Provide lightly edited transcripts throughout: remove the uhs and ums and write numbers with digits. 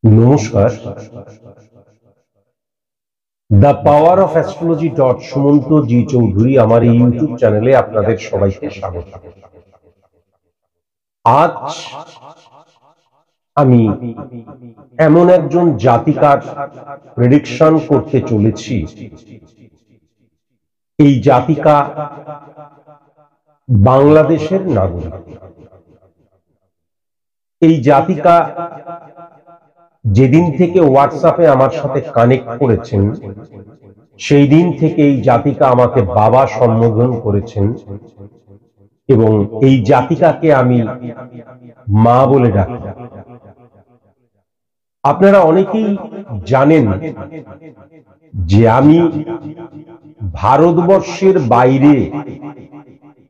নমস্কার। The power of astrology Sumanta G Chowdhury আমার এই ইউটিউব চ্যানেলে আপনাদের সবাইকে স্বাগত। আজ আমি এমন একজন জাতিকার প্রেডিকশন করতে চলেছি। এই জাতিকা বাংলাদেশের নাগরিক। এই জাতিকা যেদিন থেকে হোয়াটসঅ্যাপে আমার সাথে কানেক্ট করেছেন সেই দিন থেকে এই জাতিকা আমাকে বাবা সম্বোধন করেছেন এবং এই জাতিকাকে আমি মা বলে ডাকি। আপনারা অনেকেই জানেন যে আমি ভারতবর্ষের বাইরে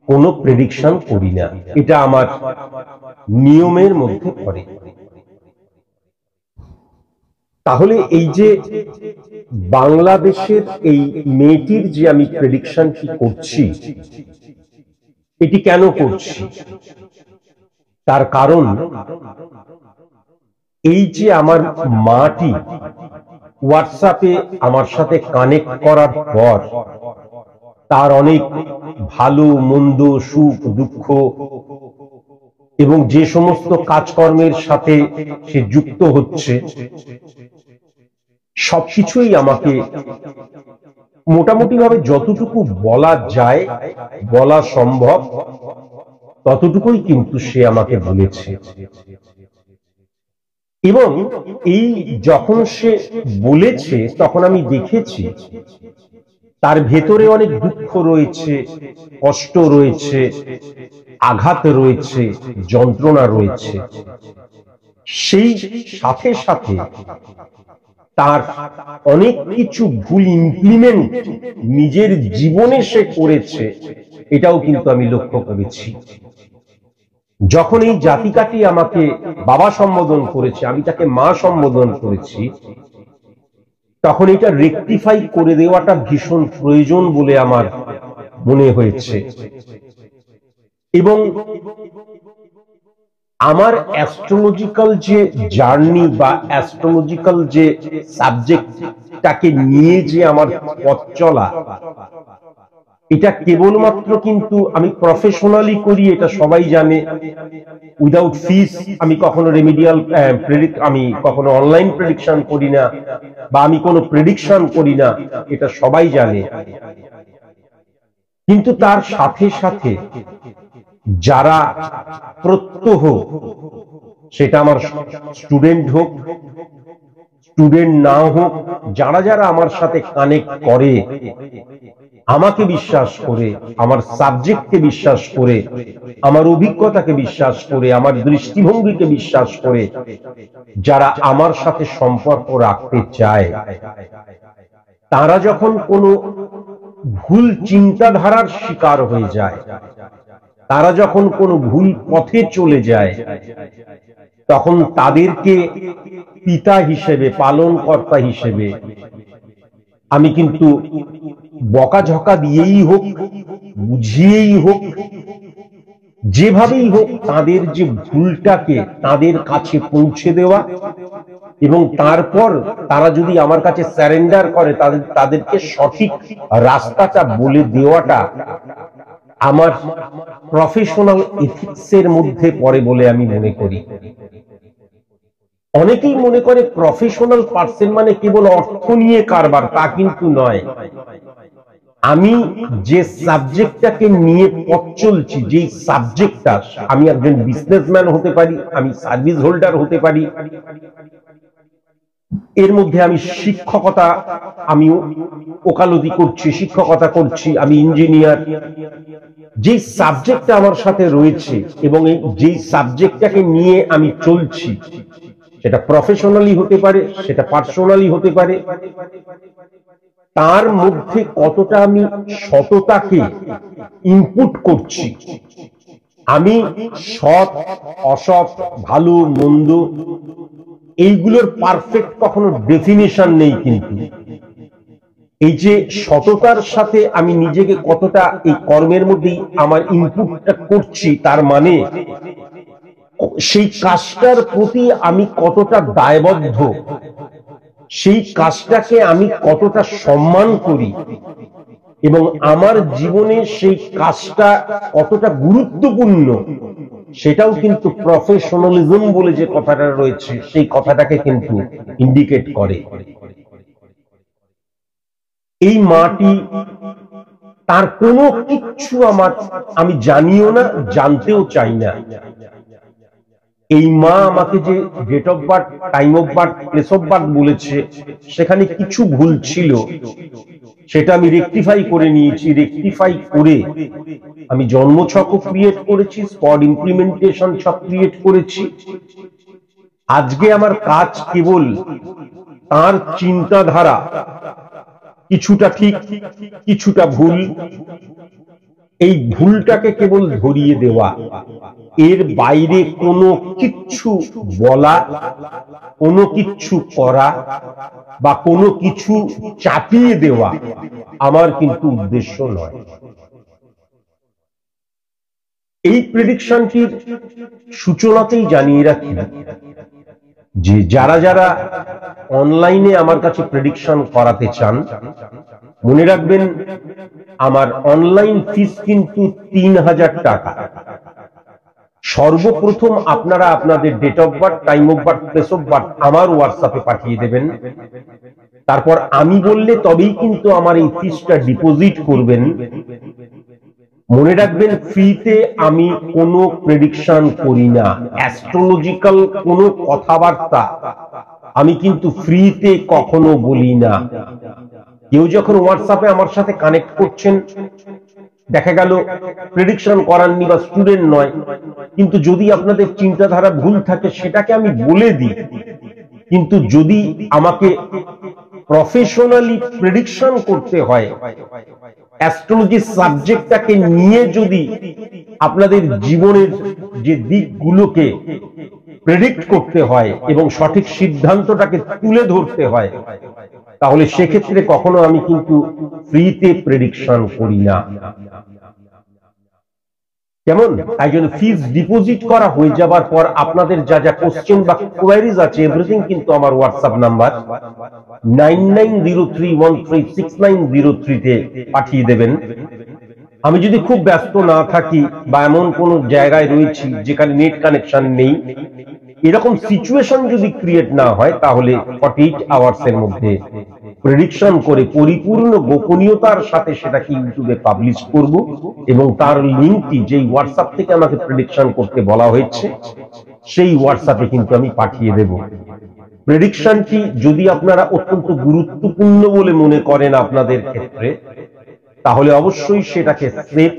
কোনো প্রেডিকশন করি না, এটা আমার নিয়মের মধ্যে পড়ে। তাহলে এই যে বাংলাদেশের এই মেয়েটির যে আমি প্রেডিকশনটি করছি, এটি কেন করছি? তার কারণ এই যে আমার মাটি হোয়াটসঅ্যাপে আমার সাথে কানেক্ট করার পর তার অনেক ভালো মন্দ, সুখ দুঃখ এবং যে সমস্ত কাজকর্মের সাথে সে যুক্ত হচ্ছে সবকিছুই আমাকে মোটামুটি ভাবে যতটুকু বলা যায়, বলা সম্ভব ততটুকুই কিন্তু সে আমাকে বলেছে। এবং এই যখন সে বলেছে তখন আমি দেখেছি তার ভেতরে অনেক দুঃখ রয়েছে, কষ্ট রয়েছে, আঘাত রয়েছে, যন্ত্রণা রয়েছে। সেই সাথে সাথে তার অনেক কিছু ভুল ইমপ্লিমেন্ট নিজের জীবনে সে করেছে, এটাও কিন্তু আমি লক্ষ্য করেছি। যখন এই জাতিকাটি আমাকে বাবা সম্বোধন করেছে, আমি তাকে মা সম্বোধন করেছি, তখন এটা রেকটিফাই করে দেওয়াটা ভীষণ প্রয়োজন বলে আমার মনে হয়েছে। এবং আমার অ্যাস্ট্রোলজিক্যাল যে জার্নি বা অ্যাস্ট্রোলজিক্যাল যে সাবজেক্টটাকে নিয়ে যে আমার পথ চলা, এটা কেবলমাত্র কিন্তু আমি প্রফেশনালি করি, এটা সবাই জানে। উইদাউট ফিস আমি কখনো রেমিডিয়াল আমি কখনো অনলাইন প্রেডিকশন করি না, বা আমি কোনো প্রেডিকশন করি না, এটা সবাই জানে। কিন্তু তার সাথে সাথে যারা প্রত্যহ, সেটা আমার স্টুডেন্ট হোক, স্টুডেন্ট না হোক, যারা যারা আমার সাথে কানেক্ট করে, আমাকে বিশ্বাস করে, আমার সাবজেক্টকে বিশ্বাস করে, আমার অভিজ্ঞতাকে বিশ্বাস করে, আমার দৃষ্টিভঙ্গিকে বিশ্বাস করে যারা আমার সাথে সম্পর্ক রাখতে চায়, তারা যখন কোনো ভুল চিন্তাধারার শিকার হয়ে যায়, তারা যখন কোনো ভুল পথে চলে যায়, তখন তাদেরকে পিতা হিসেবে, পালনকর্তা হিসেবে আমি কিন্তু বকাঝকা দিয়েই হোক, বুঝিয়েই হোক, যেভাবেই হোক তাদের যে ভুলটাকে তাদের কাছে পৌঁছে দেওয়া, এবং তারপর তারা যদি আমার কাছে সারেন্ডার করে তাদেরকে সঠিক রাস্তাটা বলে দেওয়াটা আমার প্রফেশনাল এথিক্সের মধ্যে পড়ে বলে আমি মনে করি। অনেকেই মনে করে প্রফেশনাল পার্সন মানে কেবল অর্থ নিয়ে কারবার, তা কিন্তু নয়। আমি যে সাবজেক্টটাকে নিয়ে পথ চলছি, যে সাবজেক্টটা, আমি একজন বিজনেসম্যান হতে পারি, আমি সার্ভিস হোল্ডার হতে পারি, এর মধ্যে আমি শিক্ষকতা, আমি ওকালতি করছি, শিক্ষকতা করছি, আমি ইঞ্জিনিয়ার। যে সাবজেক্টটা আমার সাথে রয়েছে এবং যে সাবজেক্টটাকে নিয়ে আমি চলছি, সেটা প্রফেশনালি হতে পারে, সেটা পার্সোনালি হতে পারে, তার মধ্যে কতটা আমি সততাকে ইনপুট করছি, আমি সৎ অসৎ, ভালো মন্দ, এইগুলোর পারফেক্ট কখনো ডেফিনেশন নেই। কিন্তু এই যে সততার সাথে আমি নিজেকে কতটা এই কর্মের মধ্যে আমার ইনপুটটা করছি, তার মানে সেই কাজটার প্রতি আমি কতটা দায়বদ্ধ, সেই কাজটাকে আমি কতটা সম্মান করি এবং আমার জীবনে সেই কাজটা কতটা গুরুত্বপূর্ণ, সেটাও কিন্তু প্রফেশনালিজম বলে যে কথাটা রয়েছে সেই কথাটাকে কিন্তু ইন্ডিকেট করে। এই মাটি তার কোনো কিচ্ছু আমি জানিও না, জানতেও চাই না। এই মা আমাকে যে date of birth, time of birth, place of birth বলেছে, সেখানে কিছু ভুল ছিল, সেটা আমি রেকটিফাই করে নিয়েছি। রেকটিফাই করে আমি জন্মছকও ক্রিয়েট করেছি, স্পট ইমপ্লিমেন্টেশন ছক ক্রিয়েট করেছি। আজকে আমার কাজ কেবল তার চিন্তাধারা কিছুটা ঠিক কিছুটা ভুল, এই ভুলটাকে কেবল ধরিয়ে দেওয়া, এর বাইরে কোনো কিচ্ছু বলা, কোনো কিচ্ছু করা বা কোনো কিছু চাপিয়ে দেওয়া আমার কিন্তু উদ্দেশ্য নয়। এই প্রেডিকশনটির সূচনাতেই জানিয়ে রাখি যে যারা যারা অনলাইনে আমার কাছে প্রেডিকশন করাতে চান, মনে রাখবেন আমার অনলাইন ফিস কিন্তু 3000 টাকা। সর্বপ্রথম আপনারা আপনাদের date of birth, time of birth, place of birth আমার হোয়াটসঅ্যাপে পাঠিয়ে দেবেন। তারপর আমি বললে তবেই কিন্তু আমার এই ফিসটা ডিপোজিট করবেন। মনে রাখবেন ফ্রিতে আমি কোনো প্রেডিকশন করি না, অ্যাস্ট্রোলজিক্যাল কোনো কথাবার্তা আমি কিন্তু ফ্রিতে কখনো বলি না। কেউ যখন হোয়াটসঅ্যাপে আমার সাথে কানেক্ট করছেন, দেখা গেল প্রেডিকশন করাননি বা স্টুডেন্ট নয়, কিন্তু যদি আপনাদের চিন্তাধারা ভুল থাকে সেটাকে আমি বলে দিই। কিন্তু যদি আমাকে প্রফেশনালি প্রেডিকশন করতে হয়, অ্যাস্ট্রোলজি সাবজেক্টটাকে নিয়ে যদি আপনাদের জীবনের যে দিকগুলোকে প্রেডিক্ট করতে হয় এবং সঠিক সিদ্ধান্তটাকে তুলে ধরতে হয়, তাহলে সেক্ষেত্রে কখনো আমি কিন্তু ফ্রিতে প্রেডিকশন করি না। কেমন? তাই জন্য ফিস ডিপোজিট করা হয়ে যাবার পর আপনাদের যা যা কোশ্চেন বা কোয়ারিজ আছে, এভরিথিং কিন্তু আমার হোয়াটসঅ্যাপ নাম্বার 9903136903 তে পাঠিয়ে দেবেন। আমি যদি খুব ব্যস্ত না থাকি বা এমন কোন জায়গায় রয়েছি যেখানে নেট কানেকশন নেই, এরকম সিচুয়েশন যদি ক্রিয়েট না হয়, তাহলে 48 আওয়ার্স এর মধ্যে প্রেডিকশন করে পরিপূর্ণ গোপনীয়তার সাথে সেটাকে ইউটিউবে পাবলিশ করব এবং তার লিঙ্কটি যেই হোয়াটসঅ্যাপ থেকে আমাকে প্রেডিকশন করতে বলা হয়েছে সেই হোয়াটসঅ্যাপে কিন্তু আমি পাঠিয়ে দেব। প্রেডিকশনটি যদি আপনারা অত্যন্ত গুরুত্বপূর্ণ বলে মনে করেন আপনাদের ক্ষেত্রে, তাহলে অবশ্যই সেটাকে সেভ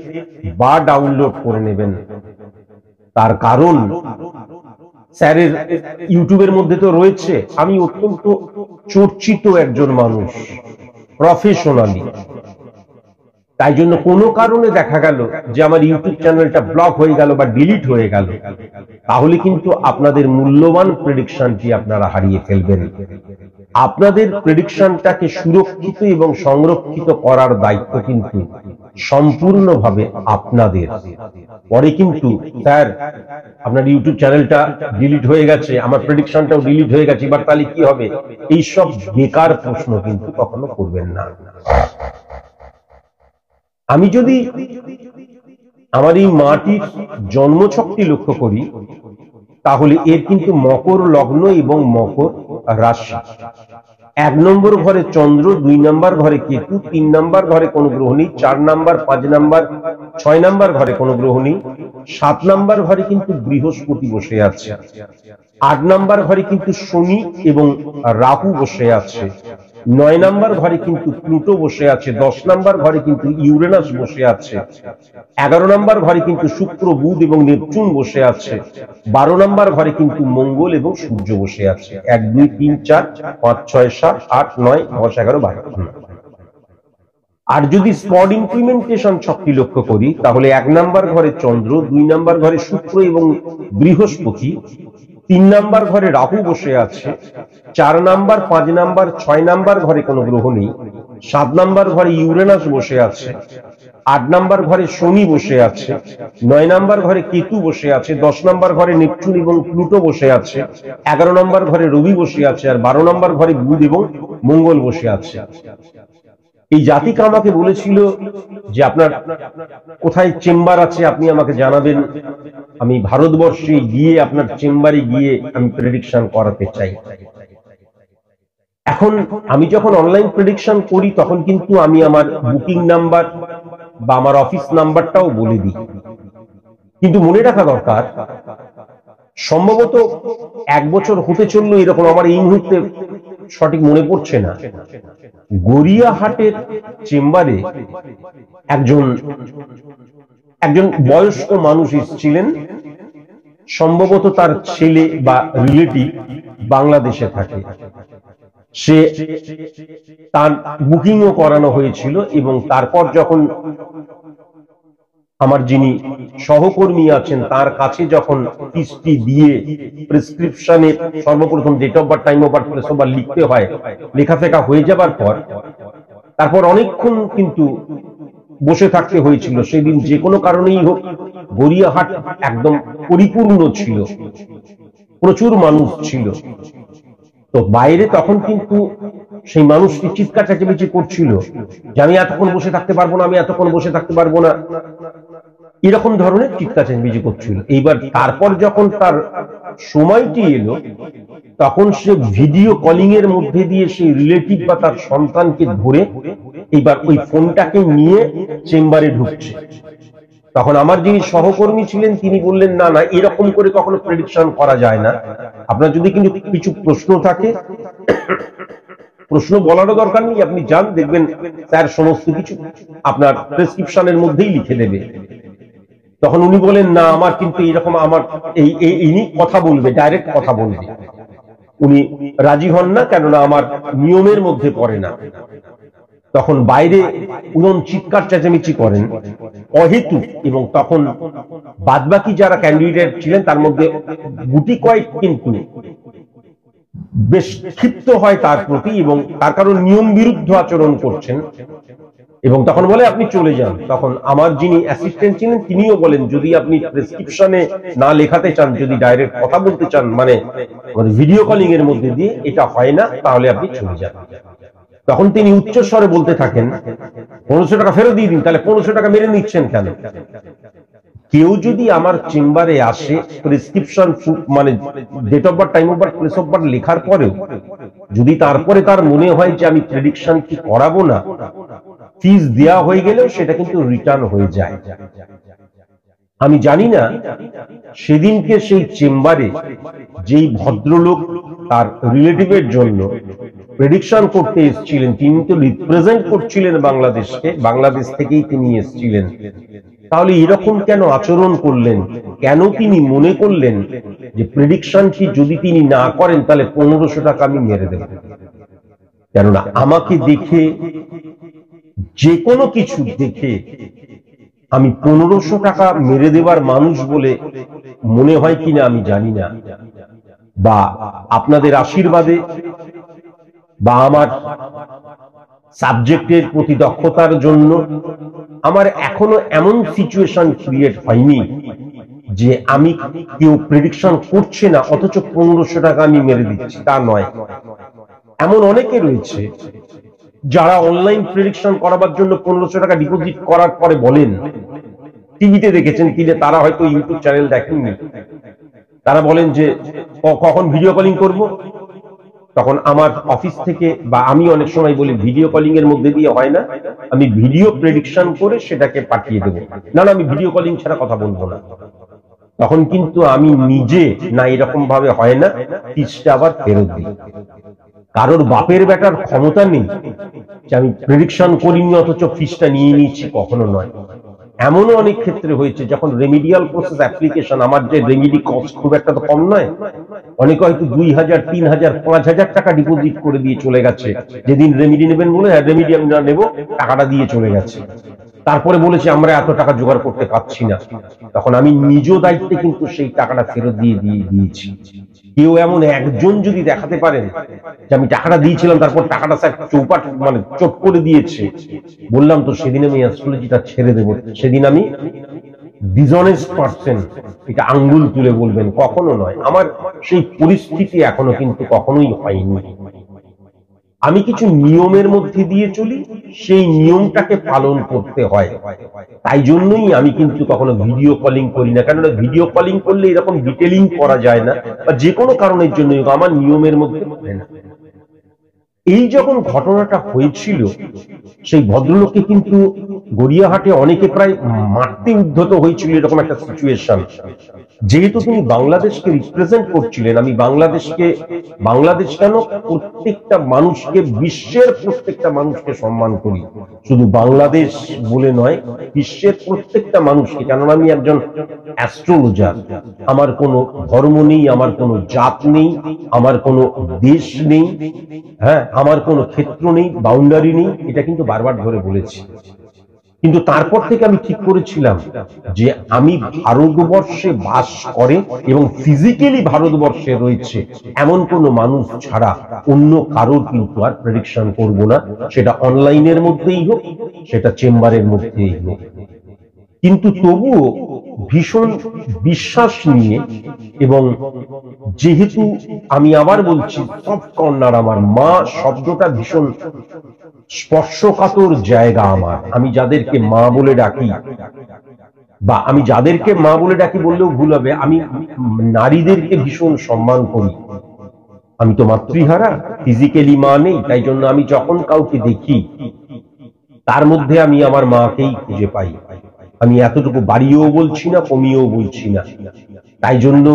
বা ডাউনলোড করে নেবেন। তার কারণ স্যারের ইউটিউবের মধ্যে তো রয়েছে আমি অত্যন্ত চর্চিত একজন মানুষ, প্রফেশনালি। তাই জন্য কোনো কারণে দেখা গেল যে আমার ইউটিউব চ্যানেলটা ব্লক হয়ে গেল বা ডিলিট হয়ে গেল, তাহলে কিন্তু আপনাদের মূল্যবান প্রেডিকশনটি আপনারা হারিয়ে ফেলবেন। আপনাদের প্রেডিকশনটাকে সুরক্ষিত এবং সংরক্ষিত করার দায়িত্ব কিন্তু সম্পূর্ণভাবে আপনাদের। পরে কিন্তু স্যার আপনার ইউটিউব চ্যানেলটা ডিলিট হয়ে গেছে, আমার প্রেডিকশনটাও ডিলিট হয়ে গেছে, এবার তাহলে কি হবে, এই সব বেকার প্রশ্ন কিন্তু কখনো করবেন না। আমি যদি আমার এই মাটির জন্মছকটি লক্ষ্য করি, তাহলে এর কিন্তু মকর লগ্ন এবং মকর রাশি। 1 নম্বর ঘরে চন্দ্র, 2 নম্বর ঘরে কেতু, 3 নম্বর ঘরে কোনো গ্রহ নেই, 4 নম্বর, 5 নম্বর, 6 নম্বর ঘরে কোনো গ্রহ নেই, 7 নম্বর ঘরে কিন্তু বৃহস্পতি বসে আছে, 8 নম্বর ঘরে কিন্তু শনি এবং রাহু বসে আছে, 9 নম্বর ঘরে কিন্তু প্লুটো বসে আছে, 10 নম্বর ঘরে কিন্তু ইউরেনাস বসে আছে, 11 নম্বর ঘরে কিন্তু শুক্র, বুধ এবং নেপচুন বসে আছে, 12 নম্বর ঘরে কিন্তু মঙ্গল এবং সূর্য বসে আছে। 1 2 3 4 5 6 7 8 9 10 11 12। আর যদি স্পট ইমপ্লিমেন্টেশন ছকটি লক্ষ্য করি, তাহলে 1 নম্বর ঘরে চন্দ্র, 2 নম্বর ঘরে শুক্র এবং বৃহস্পতি, 3 নম্বর ঘরে রাহু বসে আছে, 4 নম্বর, 5 নম্বর, 6 নম্বর ঘরে কোনো গ্রহ নেই, 7 নম্বর ঘরে ইউরেনাস বসে আছে, 8 নাম্বার ঘরে শনি বসে আছে, 9 নাম্বার ঘরে কেতু বসে আছে, 10 নাম্বার ঘরে নেপচুন এবং প্লুটো বসে আছে, 11 নাম্বার ঘরে রবি বসে আছে, আর 12 নাম্বার ঘরে বুধ এবং মঙ্গল বসে আছে। এই জাতিকা আমাকে বলেছিল যে আপনার কোথায় চেম্বার আছে আপনি আমাকে জানাবেন, আমি ভারতবর্ষে গিয়ে আপনার চেম্বারে গিয়ে আমি প্রেডিকশন করাতে চাই। এখন আমি যখন অনলাইন প্রেডিকশন করি তখন কিন্তু আমি আমার বুকিং নাম্বার বা আমার অফিস নাম্বারটাও বলে দিই। কিন্তু মনে রাখা দরকার, সম্ভবত 1 বছর হতে চললো এরকম, আমার এই মুহূর্তে সঠিক মনে পড়ছে না, গড়িয়াহাটের চেম্বারে একজন বয়স্ক মানুষ এসেছিলেন, সম্ভবত তার ছেলে বা রিলেটিভ বাংলাদেশে থাকে। সে তার বুকিংও করানো হয়েছিল এবং তারপর যখন আমার যিনি সহকর্মী আছেন তার কাছে যখন ফিসটি দিয়ে প্রেসক্রিপশনে সর্বপ্রথম date of birth, time of birth, place of birth লিখতে হয়, লেখাফেকা হয়ে যাবার পর তারপর অনেকক্ষণ কিন্তু বসে থাকতে হয়েছিল। সেদিন যে কোনো কারণেই হোক গড়িয়াহাট একদম পরিপূর্ণ ছিল, প্রচুর মানুষ ছিল। তো বাইরে তখন কিন্তু সেই মানুষটি চিৎকার চেঁচামেচি করছিল যে আমি এতক্ষণ বসে থাকতে পারবো না, আমি এতক্ষণ বসে থাকতে পারবো না, এরকম ধরনের চিৎকার চেঁচামেচি করছিল। এইবার তারপর যখন তার সময়টি এলো তখন সে ভিডিও কলিং এর মধ্যে দিয়ে সেই রিলেটিভ বা তার সন্তানকে ধরে এইবার ওই ফোনটাকে নিয়ে চেম্বারে ঢুকছে। তখন আমার যিনি সহকর্মী ছিলেন তিনি বললেন, না না, এরকম করে কখনো প্রেডিকশন করা যায় না, আপনার যদি কিন্তু কিছু প্রশ্ন থাকে প্রশ্ন বলারও দরকার নেই, আপনি যান, দেখবেন তার সমস্ত কিছু আপনার প্রেসক্রিপশনের মধ্যেই লিখে দেবে। তখন উনি বলেন, না আমার কিন্তু এরকম, আমার ইনি কথা বলবে, ডাইরেক্ট কথা বলবে, উনি রাজি হন না, কেননা আমার নিয়মের মধ্যে পড়ে না। তখন বাইরে উনি চিৎকার চেঁচামেচি করেন অহেতুক, এবং তখন বাদবাকি যারা ক্যান্ডিডেট ছিলেন তার মধ্যে গুটি কয়েক কিন্তু বেশ ক্ষিপ্ত হয় তার প্রতি এবং তার কারণ নিয়ম বিরুদ্ধ আচরণ করছেন, এবং তখন বলে আপনি চলে যান। তখন আমার যিনি অ্যাসিস্ট্যান্ট ছিলেন তিনিও বলেন, যদি আপনি প্রেসক্রিপশনে না লেখাতে চান, যদি ডাইরেক্ট কথা বলতে চান, মানে ভিডিও কলিং এর মধ্যে দিয়ে, এটা হয় না, তাহলে আপনি চলে যান। তখন তিনি উচ্চস্বরে বলতে থাকেন, 1500 টাকা ফেরত দিয়ে দিন। তাহলে 1500 টাকা মেরে নিচ্ছেন কেন? কেউ যদি আমার চেম্বারে আসে প্রেসক্রিপশন মানে date of birth, time of birth, place of birth লেখার পরেও যদি তারপরে তার মনে হয় যে আমি প্রেডিকশন কি করাবো না, ফিস দেওয়া হয়ে গেলেও সেটা কিন্তু রিটার্ন হয়ে যায়। আমি জানি না সেদিনকে সেই চেম্বারে যেই ভদ্রলোক তার রিলেটিভের জন্য প্রেডিকশন করতে এসেছিলেন, তিনি তো রিপ্রেজেন্ট করছিলেন বাংলাদেশকে, বাংলাদেশ থেকেই তিনি এসেছিলেন, তাহলে এরকম কেন আচরণ করলেন? কেন তিনি মনে করলেন যে প্রেডিকশনটি যদি তিনি না করেন তাহলে 1500 টাকা আমি মেরে দেব? কেননা আমাকে দেখে, যে কোনো কিছু দেখে আমি 1500 টাকা মেরে দেবার মানুষ বলে মনে হয় কিনা আমি জানি না, বা আপনাদের আশীর্বাদে বা আমার সাবজেক্টের প্রতি দক্ষতার জন্য আমার এখনো এমন সিচুয়েশন ক্রিয়েট হয়নি যে আমি কেউ প্রেডিকশন করছে না অথচ 1500 টাকা আমি মেরে দিচ্ছি, তা নয়। এমন অনেকে রয়েছে যারা অনলাইন প্রেডিকশন করাবার জন্য 1500 টাকা ডিপোজিট করার পরে বলেন, টিভিতে দেখেছেন, তারা হয়তো ইউটিউব চ্যানেল দেখেননি, তারা বলেন যে কখন ভিডিও কলিং করব, তখন আমার অফিস থেকে বা আমি অনেক সময় বলি ভিডিও কলিং এর মধ্যে দিয়ে হয় না, আমি ভিডিও প্রেডিকশন করে সেটাকে পাঠিয়ে দেবো, না না আমি ভিডিও কলিং ছাড়া কথা বলবো না। তখন কিন্তু আমি নিজে না এরকম ভাবে হয় না, ফিসটা আবার ফেরত দিই। কারোর বাপের বেটার ক্ষমতা নেই যে আমি প্রেডিকশন করিনি অথচ ফিসটা নিয়ে নিচ্ছি, কখনো নয়। এমনও অনেক ক্ষেত্রে হয়েছে যখন রেমিডিয়াল প্রসেস অ্যাপ্লিকেশন, আমার যে রেমিডি কস্ট খুব একটা তো কম নয়, অনেকে হয়তো 2000, 3000, 5000 টাকা ডিপোজিট করে দিয়ে চলে গেছে, যেদিন রেমিডি নেবেন বলে হ্যাঁ রেমিডি আমি না নেবো, টাকাটা দিয়ে চলে গেছে। তারপরে বলেছে আমরা এত টাকা জোগাড় করতে পারছি না, তখন আমি নিজ দায়িত্বে কিন্তু সেই টাকাটা ফেরত দিয়েছি। কেউ এমন একজন যদি দেখাতে পারেন যে আমি টাকাটা দিয়েছিলাম তারপর টাকাটা স্যার চৌপাট মানে চট করে দিয়েছে, বললাম তো সেদিন আমি অ্যাস্ট্রোলজিটা ছেড়ে দেবো, সেদিন আমি ডিসঅনেস্ট পারসন, এটা আঙ্গুল তুলে বলবেন, কখনো নয়। আমার সেই পরিস্থিতি এখনো কিন্তু কখনোই হয়নি। আমি কিছু নিয়মের মধ্যে দিয়ে চলি, সেই নিয়মটাকে পালন করতে হয়। তাই জন্যই আমি কিন্তু কখনো ভিডিও কলিং করি না, কেননা ভিডিও কলিং করলে এরকম ডিটেলিং করা যায় না, বা যে কোনো কারণের জন্য আমার নিয়মের মধ্যে পড়ে না। এই যখন ঘটনাটা হয়েছিল, সেই ভদ্রলোককে কিন্তু গড়িয়াহাটে অনেকে প্রায় মারতে উদ্ধত হয়েছিল, এরকম একটা সিচুয়েশন। যেহেতু তিনি বাংলাদেশকে রিপ্রেজেন্ট করছিলেন, আমি বাংলাদেশ কেন, প্রত্যেকটা মানুষকে, বিশ্বের প্রত্যেকটা মানুষকে সম্মান করি, শুধু বাংলাদেশ বলে নয়, বিশ্বের প্রত্যেকটা মানুষকে। কেননা আমি একজন অ্যাস্ট্রোলজার, আমার কোনো ধর্ম নেই, আমার কোনো জাত নেই, আমার কোনো দেশ নেই, হ্যাঁ, আমার কোনো ক্ষেত্র নেই, বাউন্ডারি নেই, এটা কিন্তু বারবার ধরে বলেছি। কিন্তু তারপর থেকে আমি ঠিক করেছিলাম যে আমি ভারতবর্ষে বাস করে এবং ফিজিক্যালি ভারতবর্ষে রয়েছে এমন কোন মানুষ ছাড়া অন্য কারোর কিন্তু আর প্রেডিকশন করব না, সেটা অনলাইনের মধ্যেই হোক, সেটা চেম্বারের মধ্যেই হোক। কিন্তু তবুও ভীষণ বিশ্বাস নিয়ে, এবং যেহেতু আমি আবার বলছি সফট কর্নার, আমার মা শব্দটা ভীষণ স্পর্শকাতর জায়গা আমার। আমি যাদেরকে মা বলে ডাকি, বা আমি যাদেরকে মা বলে ডাকি বললেও ভুল হবে, আমি নারীদেরকে ভীষণ সম্মান করি। আমি তো মাতৃহারা, ফিজিক্যালি মা নেই, তাই জন্য আমি যখন কাউকে দেখি তার মধ্যে আমি আমার মাকেই খুঁজে পাই। আমি এতটুকু বাড়িয়েও বলছি না, কমিয়েও বলছি না। তাই জন্য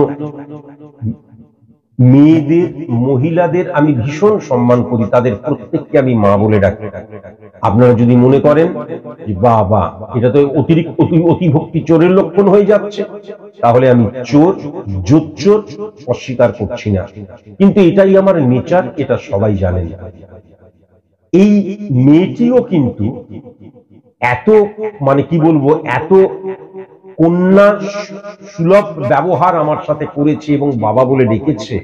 মেয়েদের, মহিলাদের আমি ভীষণ সম্মান করি, তাদের প্রত্যেককে আমি মা বলে ডাকি। আপনারা যদি মনে করেন যে বাবা এটা তো অতিরিক্ত অতিভক্তি, চোরের লক্ষণ হয়ে যাচ্ছে, তাহলে আমি চোর, জোচ্চোর অস্বীকার করছি না, কিন্তু এটাই আমার নেচার, এটা সবাই জানেন। এই মেয়েটিও কিন্তু এত মানে কি বলবো, এত কন্যা সুলভ ব্যবহার আমার সাথে করেছে এবং বাবা বলে ডেকেছে।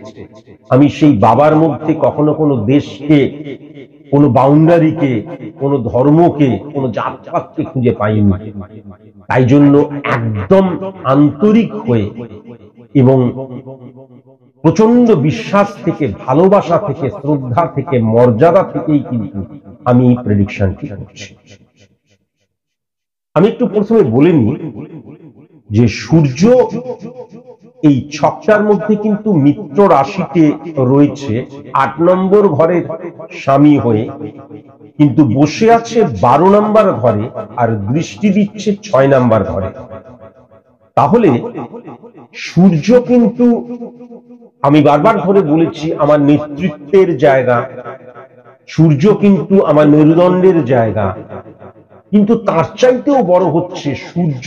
আমি সেই বাবার মধ্যে কখনো কোনো দেশকে, কোনো বাউন্ডারিকে, কোনো ধর্মকে, কোনো জাতপাতকে খুঁজে পাইনি। তাই জন্য একদম আন্তরিক হয়ে এবং প্রচন্ড বিশ্বাস থেকে, ভালোবাসা থেকে, শ্রদ্ধা থেকে, মর্যাদা থেকেই কিন্তু আমি এই প্রেডিকশনটি করছি। আমি একটু প্রথমে বলে নিই যে সূর্য এই ছকটার মধ্যে কিন্তু মিত্র রাশিতে রয়েছে ৮ নম্বর ঘরের স্বামী হয়ে, কিন্তু বসে আছে ১২ নম্বর ঘরে আর দৃষ্টি দিচ্ছে ৬ নম্বর ঘরে। তাহলে সূর্য কিন্তু, আমি বারবার ধরে বলেছি, আমার নেতৃত্বের জায়গা, সূর্য কিন্তু আমার মেরুদণ্ডের জায়গা, কিন্তু তার চাইতেও বড় হচ্ছে সূর্য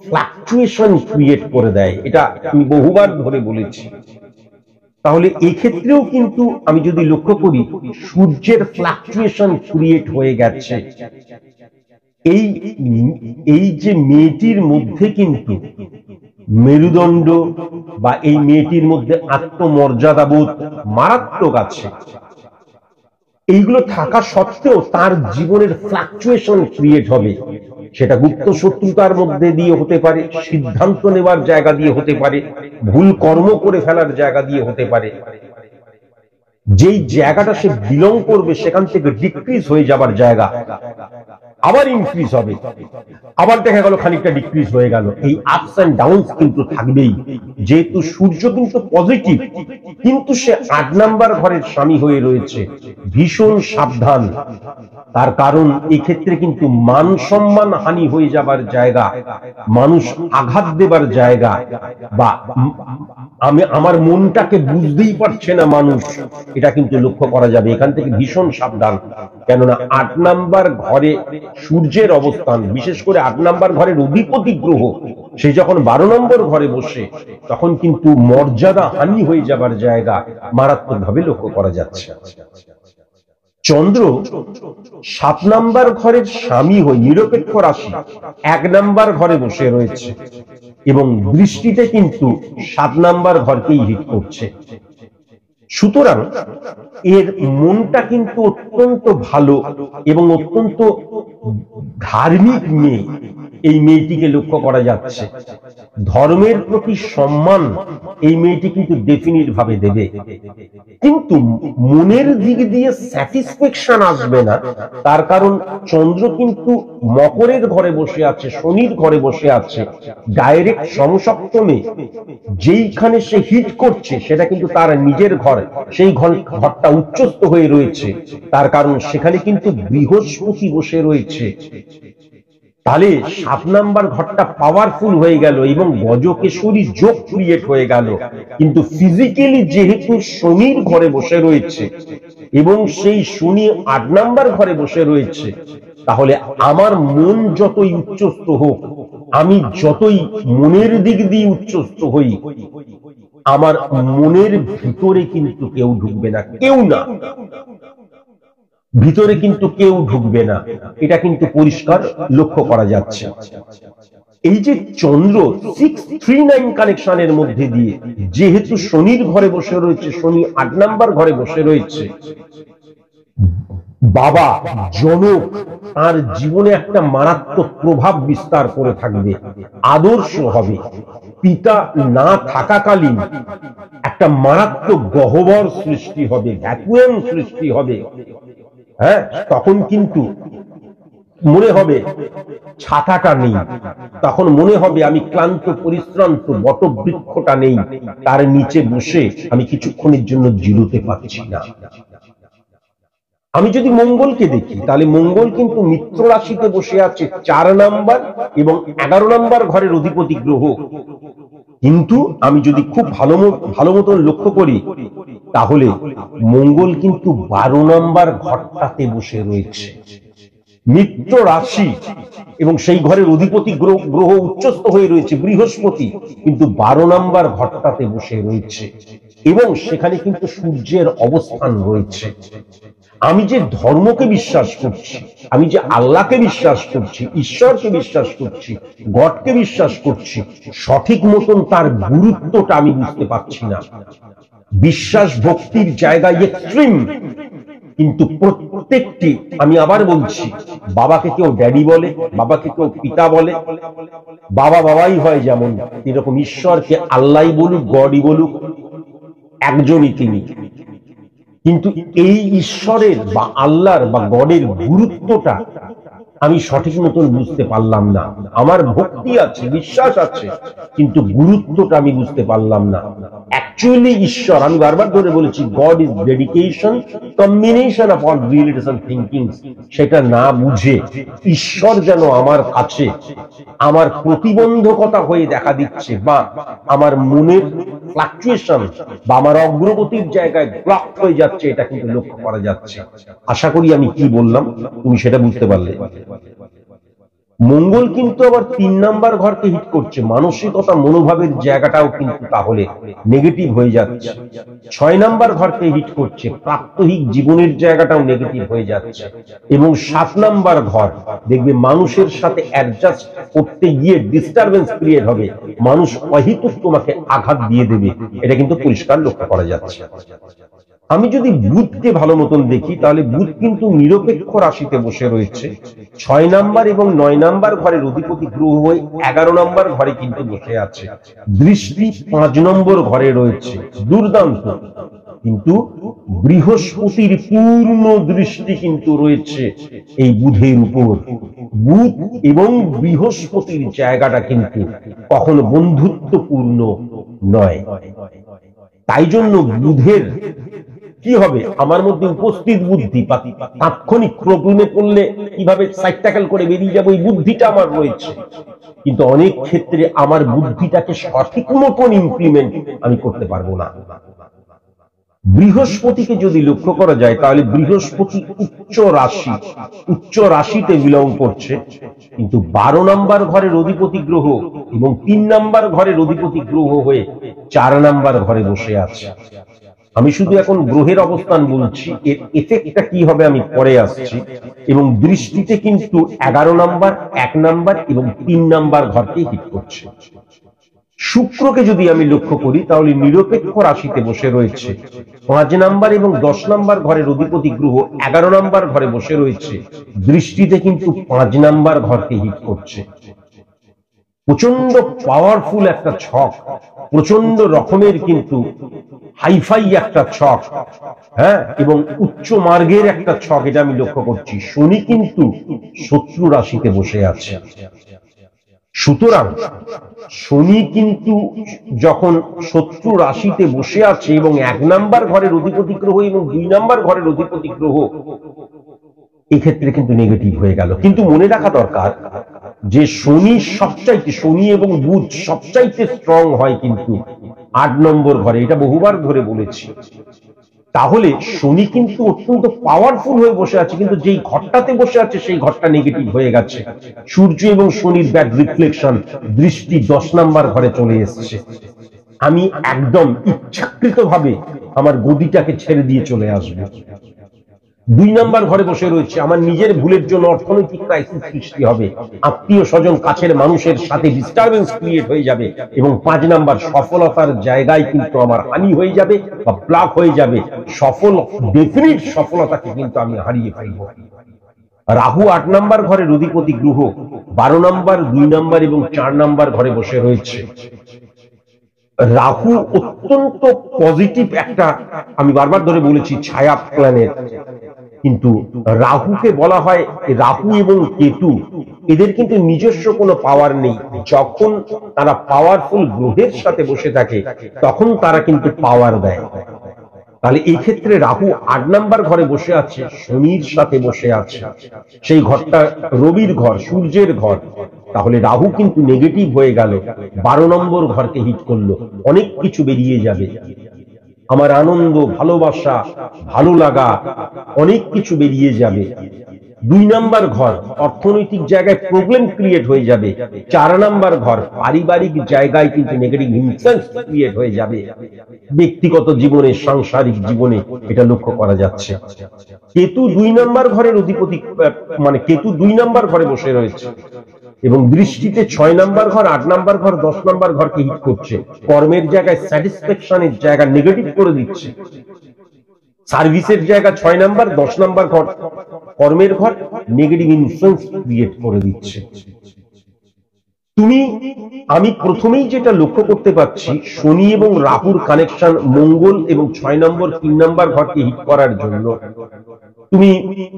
ফ্লাকচুয়েশন ক্রিয়েট করে দেয়, এটা আমি বহুবার ধরে বলেছি। তাহলে এক্ষেত্রেও কিন্তু আমি যদি লক্ষ্য করি, সূর্যের ফ্লাকচুয়েশন ক্রিয়েট হয়ে গেছে। এই যে মেয়েটির মধ্যে কিন্তু মেরুদণ্ড বা এই মেয়েটির মধ্যে আত্মমর্যাদাবোধ মারাত্মক আছে, এইগুলো থাকা সত্ত্বেও তার জীবনের ফ্লাকচুয়েশন ক্রিয়েট হবে। সেটা গুপ্ত শত্রুতার মধ্যে দিয়ে হতে পারে, সিদ্ধান্ত নেওয়ার জায়গা দিয়ে হতে পারে, ভুল কর্ম করে ফেলার জায়গা দিয়ে হতে পারে। যেই জায়গাটা সে বিলং করবে সেখান থেকে ডিক্রিজ হয়ে যাবার জায়গা আবার ইনক্রিজ হবে, আবার দেখা গেল খানিকটা ডিক্রিজ হয়ে গেল। এই আপস এন্ড ডাউনস কিন্তু থাকবেই। যেহেতু সূর্য কিন্তু পজিটিভ, কিন্তু সে ৮ নাম্বার ঘরের স্বামী হয়ে রয়েছে, ভীষণ সাবধান। তার কারণ এক্ষেত্রে কিন্তু মান সম্মান হানি হয়ে যাবার জায়গা, মানুষ আঘাত দেবার জায়গা, বা আমার মনটাকে বুঝতেই পারছে না মানুষ, এটা কিন্তু লক্ষ্য করা যাবে। এখান থেকে ভীষণ সাবধান, কেননা ৮ নাম্বার ঘরে সূর্যের অবস্থান, বিশেষ করে ৮ নাম্বার ঘরের অধিপতি গ্রহ সে যখন ১২ নম্বর ঘরে বসে, তখন কিন্তু মর্যাদা হানি হয়ে যাবার জায়গা মারাত্মকভাবে লক্ষ্য করা যাচ্ছে। চন্দ্র ৭ নাম্বার ঘরের স্বামী হয়ে নিরপেক্ষ রাশি ১ নাম্বার ঘরে বসে রয়েছে এবং দৃষ্টিতে কিন্তু ৭ নাম্বার ঘরকেই হিট করছে। সুতরাং এর মনটা কিন্তু অত্যন্ত ভালো এবং অত্যন্ত ধার্মিক মেয়ে। এই মেয়েটিকে লক্ষ্য করা যাচ্ছে, ধর্মের প্রতি সম্মান এই মেয়েটি কিন্তু ডেফিনিট ভাবে দেবে, কিন্তু মনের দিক দিয়ে স্যাটিসফ্যাকশন আসবে না। তার কারণ চন্দ্র কিন্তু মকরের ঘরে বসে আছে, শনির ঘরে বসে আছে, ডাইরেক্ট সমসপ্তমে। যেইখানে সে হিট করছে সেটা কিন্তু তার নিজের ঘর, সেই ঘরটা উচ্চস্থ হয়ে রয়েছে। তার কারণ সেখানে কিন্তু বৃহস্পতি বসে রয়েছে। তাহলে 7 নাম্বার ঘরটা পাওয়ারফুল হয়ে গেল এবং গজকেশরী যোগ ক্রিয়েট হয়ে গেল। কিন্তু ফিজিক্যালি যেহেতু শনির ঘরে বসে রয়েছে এবং সেই শনি 8 নাম্বার ঘরে বসে রয়েছে, তাহলে আমার মন যতই উচ্চস্থ হোক, আমি যতই মনের দিক দিয়ে উচ্চস্থ হই, আমার মনের ভিতরে কিন্তু কেউ ঢুকবে না, কেউ না, ভিতরে কিন্তু কেউ ঢুকবে না। এটা কিন্তু পরিষ্কার লক্ষ্য করা যাচ্ছে। এই যে চন্দ্র 639 কানেকশনের মধ্যে দিয়ে যেহেতু শনির ঘরে বসে রয়েছে, শনি 8 নাম্বার ঘরে বসে রয়েছে, বাবা জনক তার জীবনে একটা মারাত্মক প্রভাব বিস্তার করে থাকবে, আদর্শ হবে। পিতা না থাকাকালীন একটা মারাত্মক গহ্বর সৃষ্টি হবে, ভ্যাকুয়াম সৃষ্টি হবে। হ্যাঁ, তখন কিন্তু মনে হবে ছাতাটা নেই, তখন মনে হবে আমি ক্লান্ত পরিশ্রান্ত, বটবৃক্ষটা নেই, তার নিচে বসে আমি কিছুক্ষণের জন্য জিরোতে পারছি না। আমি যদি মঙ্গলকে দেখি, তাহলে মঙ্গল কিন্তু মিত্র রাশিতে বসে আছে 4 নাম্বার এবং 11 নাম্বার ঘরের অধিপতি গ্রহ। কিন্তু আমি যদি খুব ভালো মতন লক্ষ্য করি, তাহলে মঙ্গল কিন্তু 12 নাম্বার ঘরটাতে বসে রয়েছে, মিত্র রাশি, এবং সেই ঘরের অধিপতি গ্রহ উচ্চস্থ হয়ে রয়েছে বৃহস্পতি, কিন্তু 12 নাম্বার ঘরটাতে বসে রয়েছে এবং সেখানে কিন্তু সূর্যের অবস্থান রয়েছে। আমি যে ধর্মকে বিশ্বাস করছি, আমি যে আল্লাহকে বিশ্বাস করছি, ঈশ্বরকে বিশ্বাস করছি, গডকে বিশ্বাস করছি, সঠিক মতন তার গুরুত্বটা আমি বুঝতে পারছি না। বিশ্বাস ভক্তির জায়গায় এক্সট্রিম, কিন্তু প্রত্যেকটি, আমি আবার বলছি, বাবাকে কেউ ড্যাডি বলে, বাবাকে কেউ পিতা বলে, বাবা বাবাই হয় যেমন, এরকম ঈশ্বরকে আল্লাহ বলুক, গডই বলুক, একজনই তিনি। কিন্তু এই ঈশ্বরের বা আল্লাহর বা গডের গুরুত্বটা আমি সঠিক মতন বুঝতে পারলাম না। আমার ভক্তি আছে, বিশ্বাস আছে, কিন্তু গুরুত্বটা আমি বুঝতে পারলাম না। অ্যাকচুয়ালি ঈশ্বর, আমি বারবার ধরে বলেছি, God is dedication, combination of all realities and thinkings. সেটা না বুঝে ঈশ্বর যেন আমার কাছে আমার প্রতিবন্ধকতা হয়ে দেখা দিচ্ছে, বা আমার মনের ফ্লাকচুয়েশন বা আমার অগ্রগতির জায়গায় ব্লক হয়ে যাচ্ছে, এটা কিন্তু লক্ষ্য করা যাচ্ছে। আশা করি আমি কি বললাম তুমি সেটা বুঝতে পারলে। মঙ্গল কিন্তু আবার 3 নাম্বার ঘরকে হিট করছে, মানসিকতা মনোভাবের জায়গাটাও কিন্তু তাহলে নেগেটিভ হয়ে যাচ্ছে। 6 নাম্বার ঘরকে হিট করছে, প্রাত্যহিক জীবনের জায়গাটাও নেগেটিভ হয়ে যাচ্ছে। এবং 7 নাম্বার ঘর দেখবে মানুষের সাথে অ্যাডজাস্ট করতে গিয়ে ডিস্টারবেন্স ক্রিয়েট হবে, মানুষ অহেতুক তোমাকে আঘাত দিয়ে দেবে, এটা কিন্তু পরিষ্কার লক্ষ্য করা যাচ্ছে। আমি যদি বুধকে ভালো মতন দেখি, তাহলে বুধ কিন্তু নিরপেক্ষ রাশিতে বসে রয়েছে, 6 নাম্বার এবং 9 নাম্বার ঘরের অধিপতি গ্রহ হয়ে 11 নাম্বার ঘরে কিন্তু বসে আছে, দৃষ্টি 5 নম্বর ঘরে রয়েছে, দুর্দান্ত। কিন্তু বৃহস্পতির পূর্ণ দৃষ্টি কিন্তু রয়েছে এই বুধের উপর। বুধ এবং বৃহস্পতির জায়গাটা কিন্তু কখনো বন্ধুত্বপূর্ণ নয়। তাই জন্য বুধের কি হবে, আমার মধ্যে উপস্থিত বুদ্ধি, তাৎক্ষণিক প্রবলেমে পড়লে কিভাবে সাইড ট্যাকল করে বেরিয়ে যাবো, এই বুদ্ধিটা আমার রয়েছে। কিন্তু অনেক ক্ষেত্রে আমার বুদ্ধিটাকে সঠিক মতন ইমপ্লিমেন্ট আমি করতে পারবো না। বৃহস্পতিকে যদি লক্ষ্য করা যায়, তাহলে বৃহস্পতি উচ্চ রাশিতে বিলং করছে, কিন্তু 12 নাম্বার ঘরের অধিপতি গ্রহ এবং 3 নাম্বার ঘরের অধিপতি গ্রহ হয়ে 4 নাম্বার ঘরে বসে আছে। আমি শুধু এখন গ্রহের অবস্থান বলছি, এর এফেক্টটা কি হবে আমি পরে আসছি। এবং দৃষ্টিতে কিন্তু 11 নাম্বার, 1 নাম্বার এবং 3 নাম্বার ঘরকে হিট করছে। শুক্রকে যদি আমি লক্ষ্য করি তাহলে নিরপেক্ষ রাশিতে বসে রয়েছে, 5 নাম্বার এবং 10 নাম্বার ঘরের অধিপতি গ্রহ 11 নাম্বার ঘরে বসে রয়েছে, দৃষ্টিতে কিন্তু 5 নাম্বার ঘরকে হিট করছে। প্রচন্ড পাওয়ারফুল একটা ছক, প্রচন্ড রকমের কিন্তু হাইফাই একটা ছক, হ্যাঁ, এবং উচ্চ মার্গের একটা ছক, এটা আমি লক্ষ্য করছি। শনি কিন্তু শত্রু রাশিতে বসে আছে। সুতরাং শনি কিন্তু যখন শত্রু রাশিতে বসে আছে এবং 1 নাম্বার ঘরের অধিপতি গ্রহ এবং 2 নাম্বার ঘরের অধিপতি গ্রহ, এক্ষেত্রে কিন্তু নেগেটিভ হয়ে গেল। কিন্তু মনে রাখা দরকার যে শনি এবং বুধ সবচাইতে স্ট্রং হয় কিন্তু 8 নম্বর ঘরে, এটা বহুবার ধরে বলেছি। তাহলে শনি কিন্তু অত্যন্ত পাওয়ারফুল হয়ে বসে আছে, কিন্তু যেই ঘরটাতে বসে আছে সেই ঘরটা নেগেটিভ হয়ে গেছে। সূর্য এবং শনির ব্যাড রিফ্লেকশন, দৃষ্টি 10 নাম্বার ঘরে চলে এসছে। আমি একদম ইচ্ছাকৃতভাবে আমার গদিটাকে ছেড়ে দিয়ে চলে আসবো। 2 নাম্বার ঘরে বসে রয়েছে, আমার নিজের ভুলের জন্য অর্থনৈতিক ক্রাইসিস সৃষ্টি হবে, আত্মীয় স্বজন কাছের মানুষের সাথে ডিস্টারবেন্স ক্রিয়েট হয়ে যাবে, এবং 5 নাম্বার সফলতার জায়গায় কিন্তু আমার হানি হয়ে যাবে বা ব্লক হয়ে যাবে। ডেফিনিট সফলতাকে কিন্তু আমি হারিয়ে ফেলব। রাহু 8 নাম্বার ঘরের অধিপতি গ্রহ 12 নাম্বার, 2 নাম্বার এবং 4 নাম্বার ঘরে বসে রয়েছে। রাহু অত্যন্ত পজিটিভ একটা, আমি বারবার ধরে বলেছি, ছায়া প্ল্যানেট। কিন্তু রাহুকে বলা হয়, রাহু এবং কেতু এদের কিন্তু নিজস্ব কোনো পাওয়ার নেই। যখন তারা পাওয়ারফুল গ্রহের সাথে বসে থাকে তখন তারা কিন্তু পাওয়ার দেয়। তাহলে এই ক্ষেত্রে রাহু 8 নাম্বার ঘরে বসে আছে, শনির সাথে বসে আছে, সেই ঘরটা রবির ঘর, সূর্যের ঘর। তাহলে রাহু কিন্তু নেগেটিভ হয়ে গেল, 12 নম্বর ঘরকে হিট করলো। অনেক কিছু বেরিয়ে যাবে, আমার আনন্দ, ভালোবাসা, ভালো লাগা, অনেক কিছু বেরিয়ে যাবে। 2 নাম্বার ঘর অর্থনৈতিক জায়গায় প্রবলেম ক্রিয়েট হয়ে যাবে। 4 নাম্বার ঘর পারিবারিক জায়গায় কিন্তু নেগেটিভ ইনফ্লুয়েন্স ক্রিয়েট হয়ে যাবে। ব্যক্তিগত জীবনে, সাংসারিক জীবনে এটা লক্ষ্য করা যাচ্ছে। কেতু 2 নাম্বার ঘরের অধিপতি, মানে কেতু 2 নাম্বার ঘরে বসে রয়েছে এবং দৃষ্টিতে 6 নাম্বার ঘর, 8 নাম্বার ঘর, 10 নাম্বার ঘরকে হিট করছে। কর্মের জায়গায় স্যাটিসফ্যাকশনের জায়গা নেগেটিভ করে দিচ্ছে। সার্ভিসের জায়গা 6 নাম্বার, 10 নাম্বার ঘর, কর্মের ঘর, নেগেটিভ ইনফ্লুয়েন্স ক্রিয়েট করে দিচ্ছে। আমি প্রথমেই যেটা লক্ষ্য করতে পাচ্ছি, শনি এবং রাহুর কানেকশন মঙ্গল এবং 6 নম্বর 3 নাম্বার ঘরকে হিট করার জন্য তুমি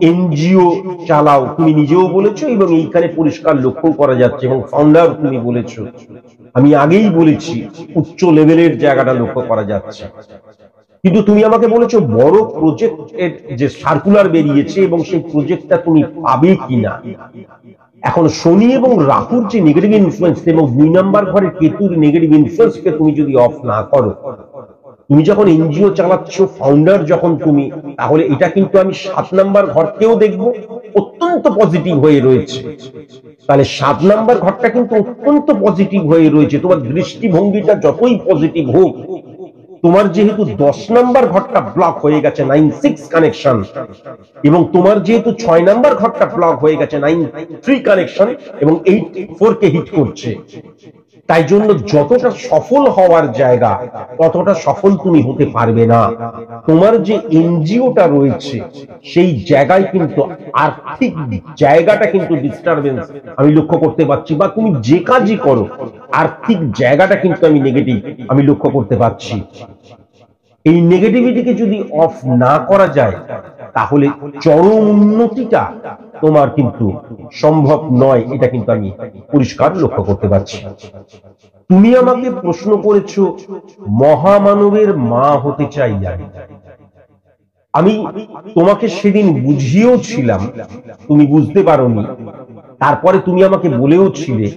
এনজিও চালাও, তুমি নিজেও বলেছো এবং এইখানে পরিষ্কার লক্ষ্য করা যাচ্ছে, এবং ফাউন্ডার তুমি বলেছো। আমি আগেই বলেছি উচ্চ লেভেলের জায়গাটা লক্ষ্য করা যাচ্ছে। কিন্তু তুমি আমাকে বলেছো বড় প্রজেক্টের যে সার্কুলার বেরিয়েছে এবং সেই প্রজেক্টটা তুমি পাবে কিনা। এখন শনি এবং রাহুর যে নেগেটিভ ইনফ্লুয়েন্স এবং 2 নাম্বার ঘরের কেতুর নেগেটিভ ইনফ্লুয়েন্সকে তুমি যদি অফ না করো, তুমি যখন এনজিও চালাচ্ছ, ফাউন্ডার যখন তুমি, তাহলে এটা কিন্তু আমি 7 নাম্বার ঘরকেও দেখবো অত্যন্ত পজিটিভ হয়ে রয়েছে। তাহলে 7 নাম্বার ঘরটা কিন্তু অত্যন্ত পজিটিভ হয়ে রয়েছে। তোমার দৃষ্টিভঙ্গিটা যতই পজিটিভ হোক, তোমার যেহেতু 10 নাম্বার ঘরটা ব্লক হয়ে গেছে 9-6 কানেকশন, এবং তোমার যেহেতু 6 নাম্বার ঘরটা ব্লক হয়ে গেছে 9-3 কানেকশন এবং 8-4 কে হিট করছে, তাই জন্য যতটা সফল হওয়ার জায়গা ততটা সফল তুমি হতে পারবে না। তোমার যে এনজিওটা রয়েছে সেই জায়গায় কিন্তু আর্থিক জায়গাটা কিন্তু ডিস্টারবেন্স আমি লক্ষ্য করতে পারছি, বা তুমি যে কাজই করো আর্থিক জায়গাটা কিন্তু আমি নেগেটিভ আমি লক্ষ্য করতে পারছি। এই নেগেটিভিটিকে যদি অফ না করা যায় তাহলে চরম উন্নতিটা তোমার কিন্তু সম্ভব নয়, এটা কিন্তু আমি পরিষ্কার লক্ষ্য করতে পারছি। তুমি আমাকে প্রশ্ন করেছো মহামানবের মা হতে চাই আমি তোমাকে সেদিন বুঝিয়েও ছিলাম, তুমি বুঝতে পারোনি। তারপরে তুমি আমাকে বলেও ছিলে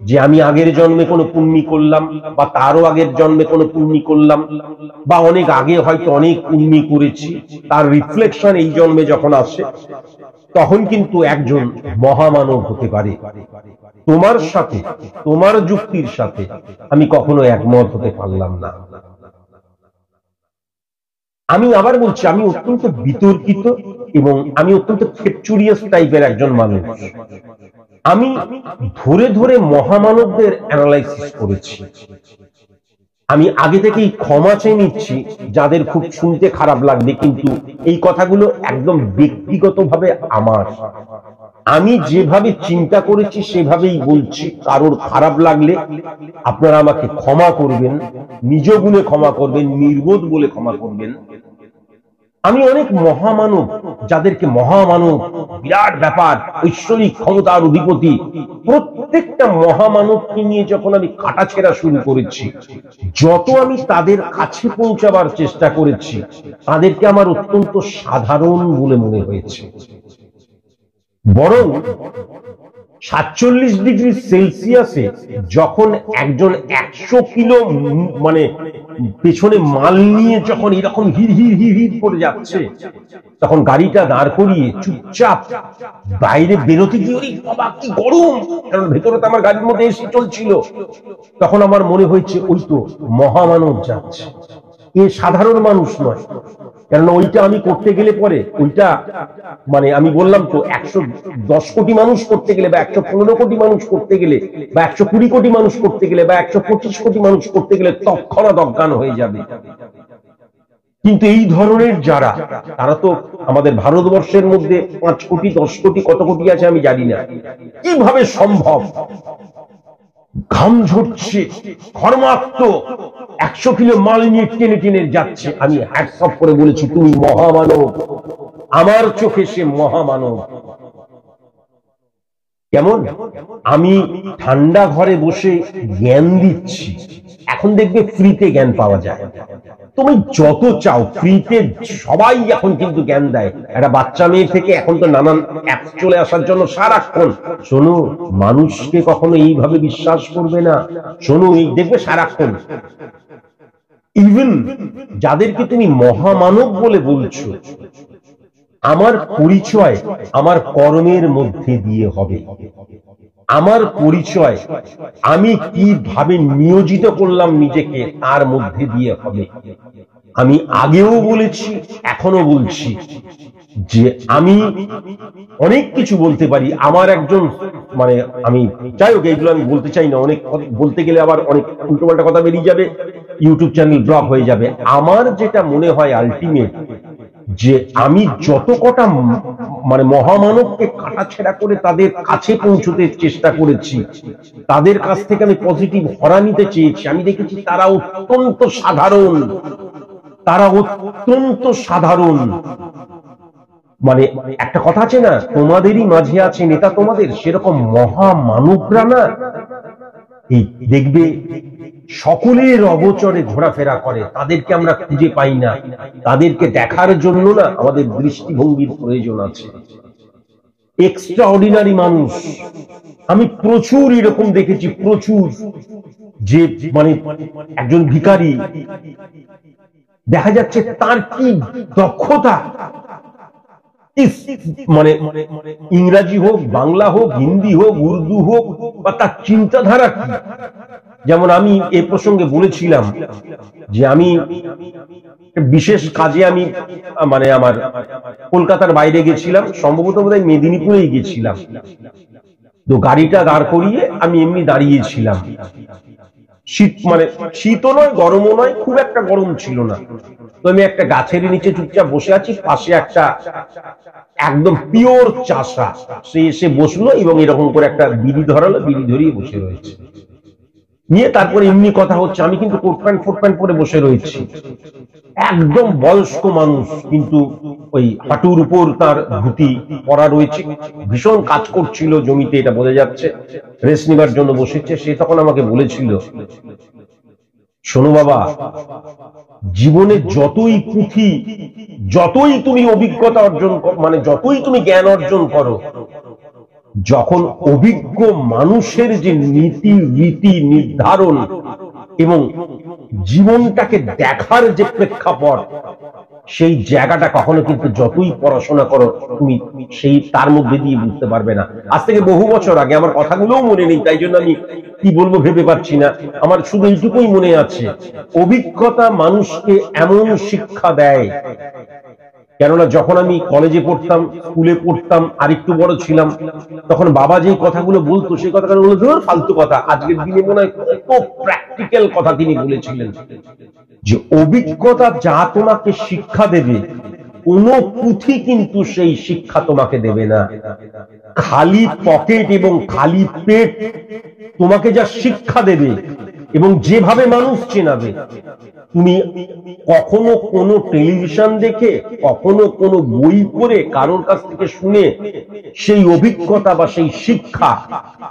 যে আমি আগের জন্মে কোনো পুণ্যি করলাম, বা তারও আগের জন্মে কোনো পুণ্যি করলাম, বা অনেক আগে হয়তো অনেক পুণ্যি করেছি, তার রিফ্লেকশন এই জন্মে যখন আসে তখন কিন্তু একজন মহামানব হতে পারে। তোমার সাথে, তোমার যুক্তির সাথে আমি কখনো একমত হতে পারলাম না। আমি আবার বলছি, আমি অত্যন্ত বিতর্কিত এবং আমি অত্যন্ত ফেকচুরিয়াস টাইপের একজন মানুষ। আমি ধরে ধরে মহামানবদের অ্যানালাইসিস করেছি। আমি আগে থেকেই ক্ষমা চেয়ে নিচ্ছি যাদের খুব শুনতে খারাপ লাগবে, কিন্তু এই কথাগুলো একদম ব্যক্তিগতভাবে আমার, আমি যেভাবে চিন্তা করেছি সেভাবেই বলছি। কারোর খারাপ লাগলে আপনারা আমাকে ক্ষমা করবেন, নিজ গুণে ক্ষমা করবেন, নির্বোধ বলে ক্ষমা করবেন। আমি অনেক মহামানব, যাদেরকে মহামানব বিরাট ব্যাপার, ঐশ্বরিক ক্ষমতার অধিপতি, প্রত্যেকটা মহামানবকে নিয়ে যখন আমি কাটাছেঁড়া শুরু করেছি, যত আমি তাদের কাছে পৌঁছাবার চেষ্টা করেছি, তাদেরকে আমার অত্যন্ত সাধারণ বলে মনে হয়েছে। বরং 47 ডিগ্রি সেলসিয়াসে যখন একজন 100 কিলো মানে পেছনে মাল নিয়ে যখন এরকম হির হির হির হির করে যাচ্ছে, তখন গাড়িটা দাঁড় করিয়ে চুপচাপ বাইরে বেরোতে গিয়ে বাবা কি গরম, কারণ ভেতরে তো আমার গাড়ির মধ্যে এসে চলছিল, তখন আমার মনে হয়েছে ওই তো মহামানব যাচ্ছে, এ সাধারণ মানুষ নয়। কারণ ওইটা আমি করতে গেলে পরে ওইটা মানে আমি বললাম তো 110 কোটি মানুষ করতে গেলে বা 115 কোটি মানুষ করতে গেলে বা 120 কোটি মানুষ করতে গেলে বা 125 কোটি মানুষ করতে গেলে তৎক্ষণাৎ অজ্ঞান হয়ে যাবে। কিন্তু এই ধরনের যারা, তারা তো আমাদের ভারতবর্ষের মধ্যে 5 কোটি 10 কোটি কত কোটি আছে আমি জানি না, কিভাবে সম্ভব? ঘাম ঝরছে, ঘর্মাক্ত, 100 কিলো মাল নিয়ে টেনে টেনে যাচ্ছে। আমি হ্যাটস অফ করে বলেছি তুমি মহামানব, আমার চোখে সে মহামানব। কেমন আমি ঠান্ডা ঘরে বসে জ্ঞান দিচ্ছি, এখন দেখবে ফ্রিতে জ্ঞান পাওয়া যায়, তুমি যত চাও ফ্রিতে সবাই এখন কিন্তু জ্ঞান দেয়। একটা বাচ্চা মেয়ে থেকে এখন তো নানান অ্যাপ চলে আসার জন্য সারাক্ষণ শোনো, মানুষকে কখনো এইভাবে বিশ্বাস করবে না, শোনো এই দেখবে সারাক্ষণ। ইভেন যাদেরকে তুমি মহামানব বলে বলছো, আমার পরিচয় আমার কর্মের মধ্যে দিয়ে হবে, আমার পরিচয় আমি কিভাবে নিয়োজিত করলাম নিজেকে তার মধ্যে দিয়ে হবে। আমি আগেও বলেছি, এখনো বলছি যে আমি অনেক কিছু বলতে পারি। আমার একজন মানে আমি যাই হোক, এইগুলো আমি বলতে চাই না, অনেক বলতে গেলে আবার অনেক উল্টোপাল্টা কথা বেরিয়ে যাবে, ইউটিউব চ্যানেল ব্লক হয়ে যাবে। আমার যেটা মনে হয় আলটিমেট, যে আমি যত কটা মানে মহামানবকে কাটাছেড়া করে তাদের কাছে পৌঁছতে চেষ্টা করেছি, তাদের কাছ থেকে আমি পজিটিভ হরা নিতে চেয়েছি, আমি দেখেছি তারা অত্যন্ত সাধারণ, তারা অত্যন্ত সাধারণ। মানে একটা কথা আছে না, তোমাদেরই মাঝে আছে নেতা তোমাদের, সেরকম মহামানবরা না এই দেখবে সকলের অবচরে ঘোরাফেরা করে, তাদেরকে আমরা খুঁজে পাই না। তাদেরকে দেখার জন্য না আমাদের দৃষ্টিভঙ্গির প্রয়োজন আছে। এক্সট্রা অর্ডিনারি মানুষ আমি প্রচুর এরকম দেখেছি, প্রচুর, যে মানে একজন ভিখারি দেখা যাচ্ছে তার কি দক্ষতা, মানে ইংরাজি হোক, বাংলা হোক, হিন্দি হোক, উর্দু হোক, বা তার চিন্তাধারা কি। যেমন আমি এ প্রসঙ্গে বলেছিলাম যে আমি বিশেষ কাজে আমি মানে আমার কলকাতার বাইরে গেছিলাম, সম্ভবত বোধহয় মেদিনীপুরেই গেছিলাম। তো গাড়িটা দাঁড় করিয়ে আমি এমনি দাঁড়িয়েছিলাম, শীত মানে শীতও নয় গরমও নয়, খুব একটা গরম ছিল না। তো আমি একটা গাছের নিচে চুপচাপ বসে আছি, পাশে একটা একদম পিওর চাষা সে এসে বসলো এবং এরকম করে একটা বিড়ি ধরালো, বিড়ি ধরিয়ে বসে রয়েছে, নিয়ে তারপরে এমনি কথা হচ্ছে। আমি কিন্তু কোট প্যান্ট ফোট প্যান্ট পরে বসে রয়েছি, একদম বয়স্ক মানুষ, কিন্তু ওই হাঁটুর উপর তার ধুতি পরা রয়েছে, ভীষণ কাজ করছিল জমিতে, এটা বোঝা যাচ্ছে, রেস্ট নেবার জন্য বসেছে। সে তখন আমাকে বলেছিল, শোনো বাবা, জীবনে যতই পুঁথি, যতই তুমি অভিজ্ঞতা অর্জন মানে যতই তুমি জ্ঞান অর্জন করো, যখন অভিজ্ঞ মানুষের যে নীতি রীতি নির্ধারণ এবং জীবনটাকে দেখার যে প্রেক্ষাপট, সেই জায়গাটা কখনো কিন্তু যতই পড়াশোনা করো তুমি সেই তার মধ্যে দিয়ে বুঝতে পারবে না। আজ থেকে বহু বছর আগে, আমার কথাগুলোও মনে নেই, তাই জন্য আমি কি বলবো ভেবে পাচ্ছি না, আমার শুধু এইটুকুই মনে আছে, অভিজ্ঞতা মানুষকে এমন শিক্ষা দেয় কেননা যখন আমি কলেজে পড়তাম, স্কুলে পড়তাম, আরেকটু বড় ছিলাম, তখন বাবা যে কথাগুলো বলতো সেই কথাগুলো ধর ফালতু কথা। আজকের দিনে মনে হয় কত প্র্যাকটিক্যাল কথা তিনি বলেছিলেন, যে অভিজ্ঞতা যা তোমাকে শিক্ষা দেবে কোন পুঁথি কিন্তু সেই শিক্ষা তোমাকে দেবে না। খালি পকেট এবং খালি পেট তোমাকে যা শিক্ষা দেবে এবং যেভাবে মানুষ চেনাবে, তুমি কখনো কোনো টেলিভিশন দেখে, কখনো কোনো বই পড়ে, কারোর কাছ থেকে শুনে সেই অভিজ্ঞতা বা সেই শিক্ষা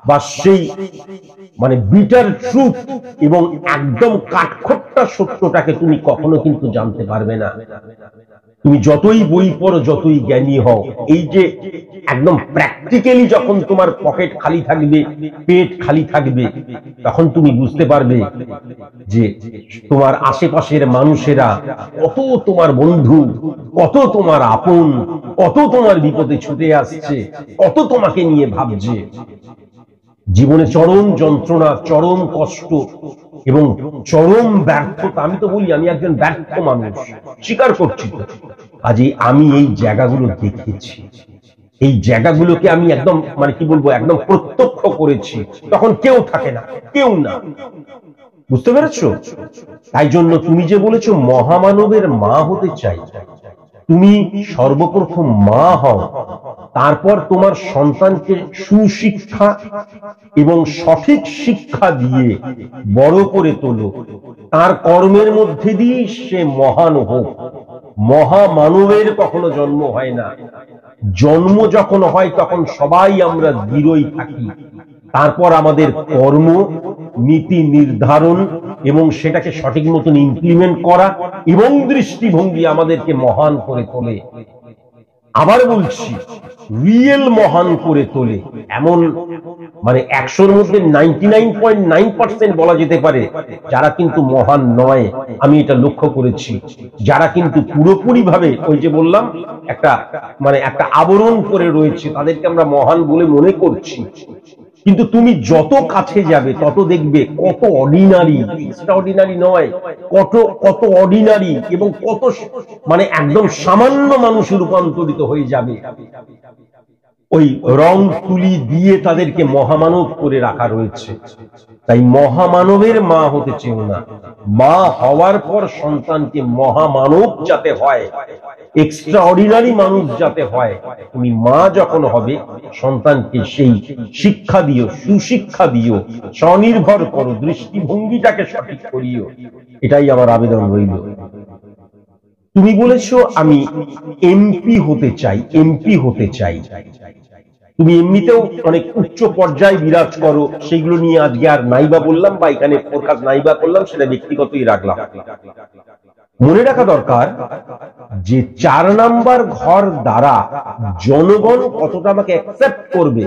বা সেই মানে বিটার ট্রুথ এবং একদম কাঠখোট্টা সত্যটাকে তুমি কখনো কিন্তু জানতে পারবে না। তুমি যতই বই পড়ো, যতই জ্ঞানী হও, এই যে একদম প্র্যাকটিক্যালি যখন তোমার পকেট খালি থাকবে, পেট খালি থাকবে, তখন তুমি বুঝতে পারবে যে তোমার আশেপাশের মানুষেরা কত তোমার বন্ধু, কত তোমার আপন, কত তোমার বিপদে ছুটে আসছে, কত তোমাকে নিয়ে ভাবছে। জীবনে চরম যন্ত্রণা, চরম কষ্ট এবং চরম ব্যর্থতা, আমি তো বলি আমি একজন ব্যর্থ মানুষ, স্বীকার করছি। আজই আমি এই জায়গাগুলো দেখেছি, এই জায়গাগুলোকে আমি একদম মানে কি বলবো, একদম প্রত্যক্ষ করেছি। তখন কেউ থাকে না, কেউ না, বুঝতে পেরেছো? তাই জন্য তুমি যে বলেছো মহামানবের মা হতে চাই, তুমি সর্বপ্রথম মা হও, তারপর তোমার সন্তানকে সুশিক্ষা এবং সঠিক শিক্ষা দিয়ে বড় করে তোলো, তার কর্মের মধ্যে দিয়ে সে মহান হোক। মহামানবের কখনো জন্ম হয় না, জন্ম যখন হয় তখন সবাই আমরা দৃঢ়ই থাকি, তারপর আমাদের কর্ম নীতি নির্ধারণ এবং সেটাকে সঠিক মতন ইমপ্লিমেন্ট করা এবং দৃষ্টিভঙ্গি আমাদেরকে মহান করে তোলে। আবার বলছি, রিয়েল মহান করে তোলে। এমন মানে 100-র মধ্যে 99.9% বলা যেতে পারে যারা কিন্তু মহান নয়, আমি এটা লক্ষ্য করেছি। যারা কিন্তু পুরোপুরি ভাবে ওই যে বললাম একটা মানে একটা আবরণ করে রয়েছে, তাদেরকে আমরা মহান বলে মনে করছি। কিন্তু তুমি যত কাছে যাবে তত দেখবে কত অর্ডিনারি, এক্সট্রাঅর্ডিনারি নয়, কত অর্ডিনারি এবং কত মানে একদম সামান্য মানুষ রূপান্তরিত হয়ে যাবে। ওই রং তুলি দিয়ে তাদেরকে মহামানব করে রাখা রয়েছে। তাই মহামানবের মা হতে চেও না, মা হওয়ার পর সন্তানকে মহামানব যাতে হয়, এক্সট্রাঅর্ডিনারি মানুষ যাতে হয়, তুমি মা যখন হবে সন্তানকে সেই শিক্ষা দিও, সুশিক্ষা দিও, স্বনির্ভর করো, দৃষ্টিভঙ্গিটাকে সঠিক করিও। এটাই আমার আবেদন রইল। তুমি বলেছো আমি এমপি হতে চাই, এমপি হতে চাই। তুমি এমনিতেও অনেক উচ্চ পর্যায়ে বিরাজ করো, সেগুলো নিয়ে আজকে আর নাইবা বললাম বা এখানে ফোরকাস্ট নাইবা করলাম, সেটা ব্যক্তিগতই রাখলাম। মনে রাখা দরকার যে 4 নাম্বার ঘর দ্বারা জনগণ কতটা আমাকে অ্যাকসেপ্ট করবে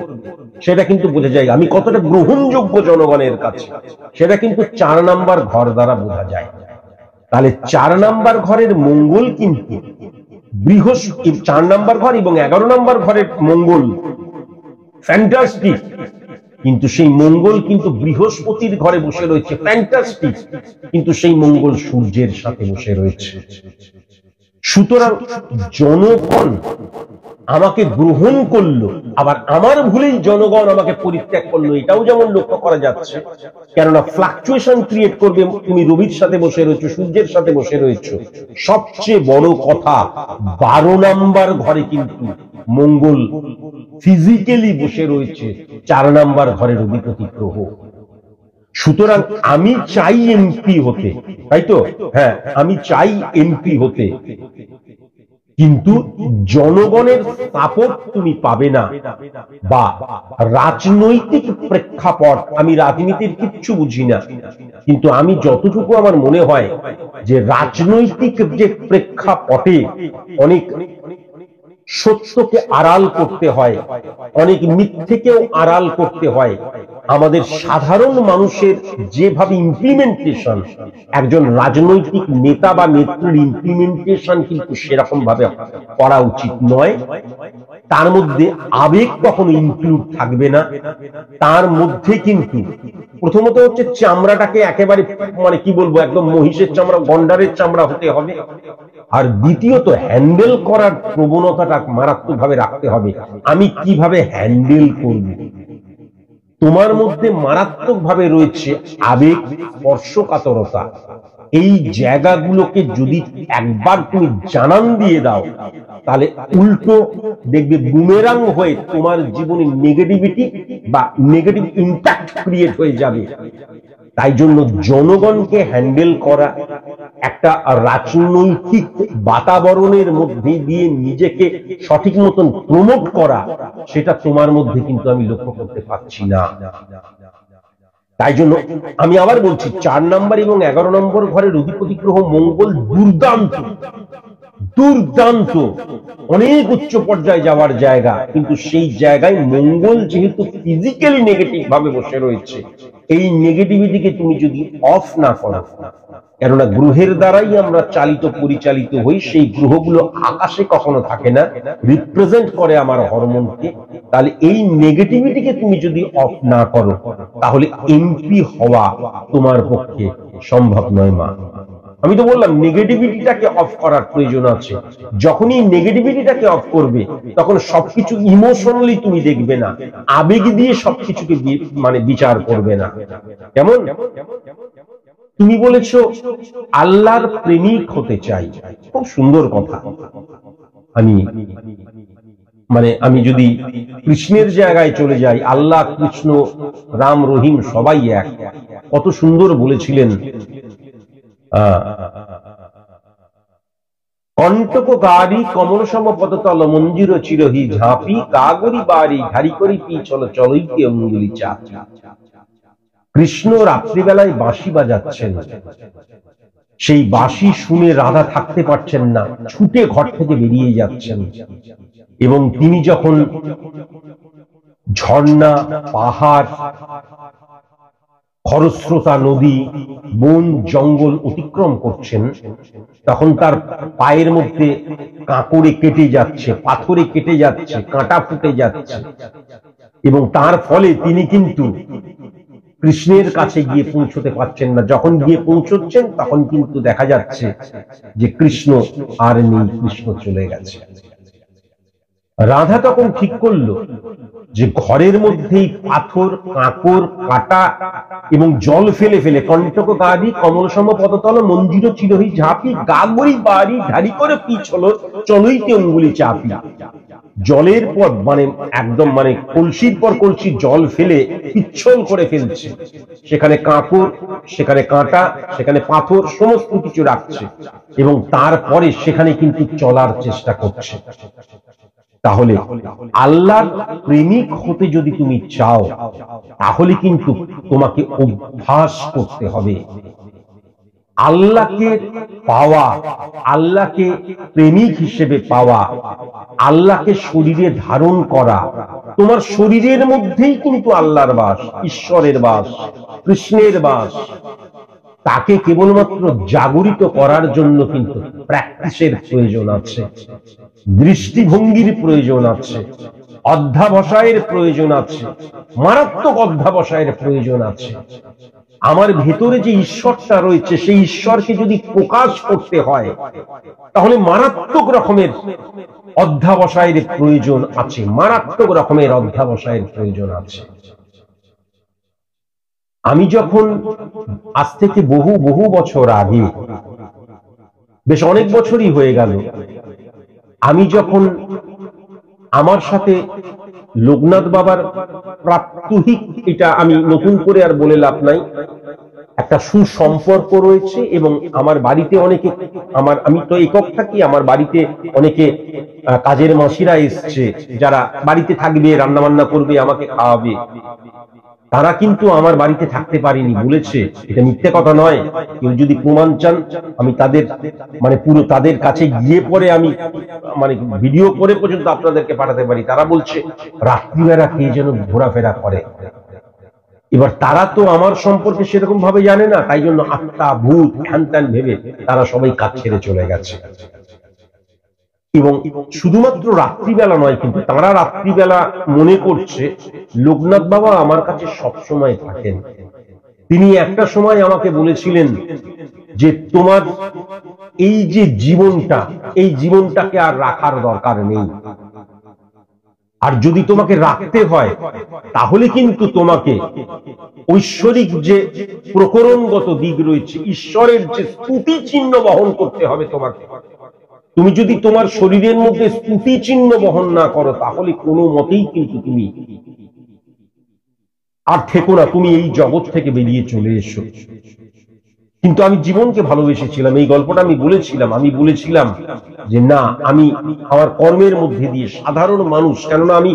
সেটা কিন্তু বোঝা যায়, আমি কতটা গ্রহণযোগ্য জনগণের কাছে সেটা কিন্তু 4 নাম্বার ঘর দ্বারা বোঝা যায়। তাহলে 4 নাম্বার ঘরের মঙ্গল কিন্তু বৃহস্পতি, 4 নাম্বার ঘর এবং 11 নাম্বার ঘরের মঙ্গল ফ্যান্টাস্টিক, কিন্তু সেই মঙ্গল কিন্তু বৃহস্পতির ঘরে বসে রয়েছে, ফ্যান্টাস্টিক, কিন্তু সেই মঙ্গল সূর্যের সাথে বসে রয়েছে। সুতরাং জনগণ আমাকে গ্রহণ করলো, আবার আমার ভুলেই জনগণ আমাকে পরিত্যাগ করলো, এটাও যেমন লক্ষ্য করা যাচ্ছে। কেননা ফ্লাকচুয়েশন ক্রিয়েট করবে, তুমি রবির সাথে বসে রয়েছো, সূর্যের সাথে বসে রয়েছো। সবচেয়ে বড় কথা 12 নাম্বার ঘরে কিন্তু মঙ্গল ফিজিক্যালি বসে রয়েছে, 4 নাম্বার ঘরের অধিপতি গ্রহ। সুতরাং আমি চাই এমপি হতে, তাই তো? হ্যাঁ, আমি চাই এমপি হতে, কিন্তু জনগণের সাপোর্ট তুমি পাবে না, বা রাজনৈতিক প্রেক্ষাপট, আমি রাজনীতির কিচ্ছু বুঝি না, কিন্তু আমি যতটুকু আমার মনে হয় যে রাজনৈতিক যে প্রেক্ষাপটে অনেক সত্যকে আড়াল করতে হয়, অনেক মিথ্যেকেও আড়াল করতে হয়, আমাদের সাধারণ মানুষের যেভাবে ইমপ্লিমেন্টেশন, একজন রাজনৈতিক নেতা বা নেত্রীর ইমপ্লিমেন্টেশন কিন্তু সেরকম ভাবে করা উচিত নয়। তার মধ্যে আবেগ কখনো ইনক্লুড থাকবে না। তার মধ্যে কিন্তু প্রথমত হচ্ছে চামড়াটাকে একেবারে মানে কি বলবো, একদম মহিষের চামড়া, গন্ডারের চামড়া হতে হবে। আর দ্বিতীয়ত হ্যান্ডেল করার প্রবণতাটা মারাত্মকভাবে রাখতে হবে। আমি কিভাবে হ্যান্ডেল করব। তোমার মধ্যে মারাত্মকভাবে রয়েছে আবেগ, স্পর্শকাতরতা। এই জায়গাগুলোকে যদি একবার তুমি জানান দিয়ে দাও, তাহলে উল্টো দেখবে বুমেরাং হয়ে তোমার জীবনে নেগেটিভিটি বা নেগেটিভ ইম্প্যাক্ট ক্রিয়েট হয়ে যাবে। তাই জন্য জনগণকে হ্যান্ডেল করা, একটা রাজনৈতিক বাতাবরণের মধ্যে দিয়ে নিজেকে সঠিক মতন প্রমোট করা, সেটা তোমার মধ্যে কিন্তু আমি লক্ষ্য করতে পারছি না। তাই জন্য আমি আবার বলছি, 4 নম্বর এবং 11 নম্বর ঘরের অধিপতি গ্রহ মঙ্গল দুর্দান্ত দুর্দান্ত, অনেক উচ্চ পর্যায়ে যাওয়ার জায়গা, কিন্তু সেই জায়গায় মঙ্গল যেহেতু ফিজিক্যালি নেগেটিভ ভাবে বসে রয়েছে, এই নেগেটিভিটিকে তুমি যদি অফ না করো, কেননা গ্রহের দ্বারাই আমরা চালিত পরিচালিত হই, সেই গ্রহগুলো আকাশে কখনো থাকে না, রিপ্রেজেন্ট করে আমার হরমোনকে। তাহলে এই নেগেটিভিটিকে তুমি যদি অফ না করো, তাহলে এমপি হওয়া তোমার পক্ষে সম্ভব নয় মা। আমি তো বললাম নেগেটিভিটিটাকে অফ করার প্রয়োজন আছে। যখনই নেগেটিভিটিটাকে অফ করবে, তখন সবকিছু ইমোশনালি তুমি দেখবে না, আবেগ দিয়ে সবকিছুকে মানে বিচার করবে না। কেমন? তুমি বলেছো আল্লাহর প্রেমিক হতে চাই, খুব সুন্দর কথা। আমি যদি কৃষ্ণের জায়গায় চলে যাই, আল্লাহ, কৃষ্ণ, রাম, রহিম সবাই এক, কত সুন্দর বলেছিলেন। কণ্টক গাড়ি কমল সম পদতল মঞ্জুর চিরহি ঝাঁপি কাগরি বাড়ি ঘাড়ি করি পি চলো চলইতে অঙ্গুলি চাপি। কৃষ্ণ রাত্রিবেলায় বাঁশি বাজাচ্ছেন, সেই বাঁশি শুনে রাধা থাকতে পারছেন না, ছুটে ঘর থেকে বেরিয়ে যাচ্ছেন। এবং তিনি যখন ঝর্ণা, পাহাড়, খরস্রোতা নদী, বন জঙ্গল অতিক্রম করছেন, তখন তার পায়ের মধ্যে কাঁকড়ে কেটে যাচ্ছে, পাথরে কেটে যাচ্ছে, কাঁটা ফুটে যাচ্ছে, এবং তার ফলে তিনি কিন্তু কৃষ্ণের কাছে গিয়ে পৌঁছতে পারছেন না। যখন গিয়ে পৌঁছচ্ছেন, তখন কিন্তু দেখা যাচ্ছে যে কৃষ্ণ আর নেই, কৃষ্ণ চলে গেছে। রাধা তখন ঠিক করলো যে ঘরের মধ্যেই পাথর, কাঁকর, কাটা এবং জল ফেলে ফেলে কণ্টক গাড়ি কমল সম পদতল মঞ্জির চিরহি ঝাঁপি গাগরি বাড়ি ঢাড়ি করে পিছ হলো চলইতে অঙ্গুলি চাপি। জলের পর মানে একদম মানে কলসির পর কলসি জল ফেলে পিচ্ছল করে ফেলছে, সেখানে কাঁকর, সেখানে কাঁটা, সেখানে পাথর, সমস্ত কিছু রাখছে, এবং তারপরে সেখানে কিন্তু চলার চেষ্টা করছে। তাহলে আল্লাহর প্রেমিক হতে যদি তুমি চাও, তাহলে কিন্তু তোমাকে অভ্যাস করতে হবে। আল্লাহকে পাওয়া, আল্লাহকে প্রেমিক হিসেবে পাওয়া, আল্লাহকে শরীরে ধারণ করা, তোমার শরীরের মধ্যেই কিন্তু আল্লাহর বাস, ঈশ্বরের বাস, কৃষ্ণের বাস। তাকে কেবলমাত্র জাগরিত করার জন্য কিন্তু প্র্যাকটিসের প্রয়োজন আছে, দৃষ্টিভঙ্গির প্রয়োজন আছে, অধ্যাবসায়ের প্রয়োজন আছে, মারাত্মক অধ্যাবসায়ের প্রয়োজন আছে। আমার ভেতরে যে ঈশ্বরটা রয়েছে, সেই ঈশ্বরকে যদি প্রকাশ করতে হয়, তাহলে মারাত্মক রকমের অধ্যাবসায়ের প্রয়োজন আছে, মারাত্মক রকমের অধ্যাবসায়ের প্রয়োজন আছে। আমি যখন আজ থেকে বহু বহু বছর আগে, বেশ অনেক বছরই হয়ে গেল, আমি যখন আমার সাথে লোকনাথ বাবার প্রাত্যহিক, এটা আমি নতুন করে আর বলে লাভ নাই, একটা সুসম্পর্ক রয়েছে, এবং আমার বাড়িতে অনেকে, আমি তো একক থাকি, আমার বাড়িতে অনেকে কাজের মাসিরা এসছে, যারা বাড়িতে থাকবে, রান্না বান্না করবে, আমাকে খাওয়াবে। তারা কিন্তু আমার বাড়িতে থাকতে পারেনি, বলেছে, এটা মিথ্যে কথা নয়। কেউ যদি প্রমাণ চান, আমি তাদের মানে পুরো তাদের কাছে গিয়ে পরে আমি মানে ভিডিও করে পর্যন্ত আপনাদেরকে পাঠাতে পারি। তারা বলছে রাত্রিবেলা কে যেন ঘোরাফেরা করে, এবার তারা তো আমার সম্পর্কে সেরকম ভাবে জানে না, তাই জন্য আত্মা ভূত হ্যান ত্যান ভেবে তারা সবাই কাজ ছেড়ে চলে গেছে। এবং শুধুমাত্র রাত্রিবেলা নয়, কিন্তু তারা রাত্রিবেলা মনে করছে লোকনাথ বাবা আমার কাছে সবসময় থাকেন। তিনি একটা সময় আমাকে বলেছিলেন যে তোমার এই যে জীবনটা, এই জীবনটাকে আর রাখার দরকার নেই, আর যদি তোমাকে রাখতে হয় তাহলে কিন্তু তোমাকে ঐশ্বরিক যে প্রকরণগত দিক রয়েছে, ঈশ্বরের যে স্তুতি চিহ্ন বহন করতে হবে তোমাকে। তুমি যদি তোমার শরীরের মধ্যে স্তুতি চিহ্ন বহন না করো তাহলে কোনো মতেই কিন্তু তুমি আর থেকো না, তুমি এই জগৎ থেকে বেরিয়ে চলে এসো। কিন্তু আমি জীবনকে ভালোবেসেছিলাম, এই গল্পটা আমি বলেছিলাম যে না, আমি আমার কর্মের মধ্যে দিয়ে সাধারণ মানুষ, কেননা আমি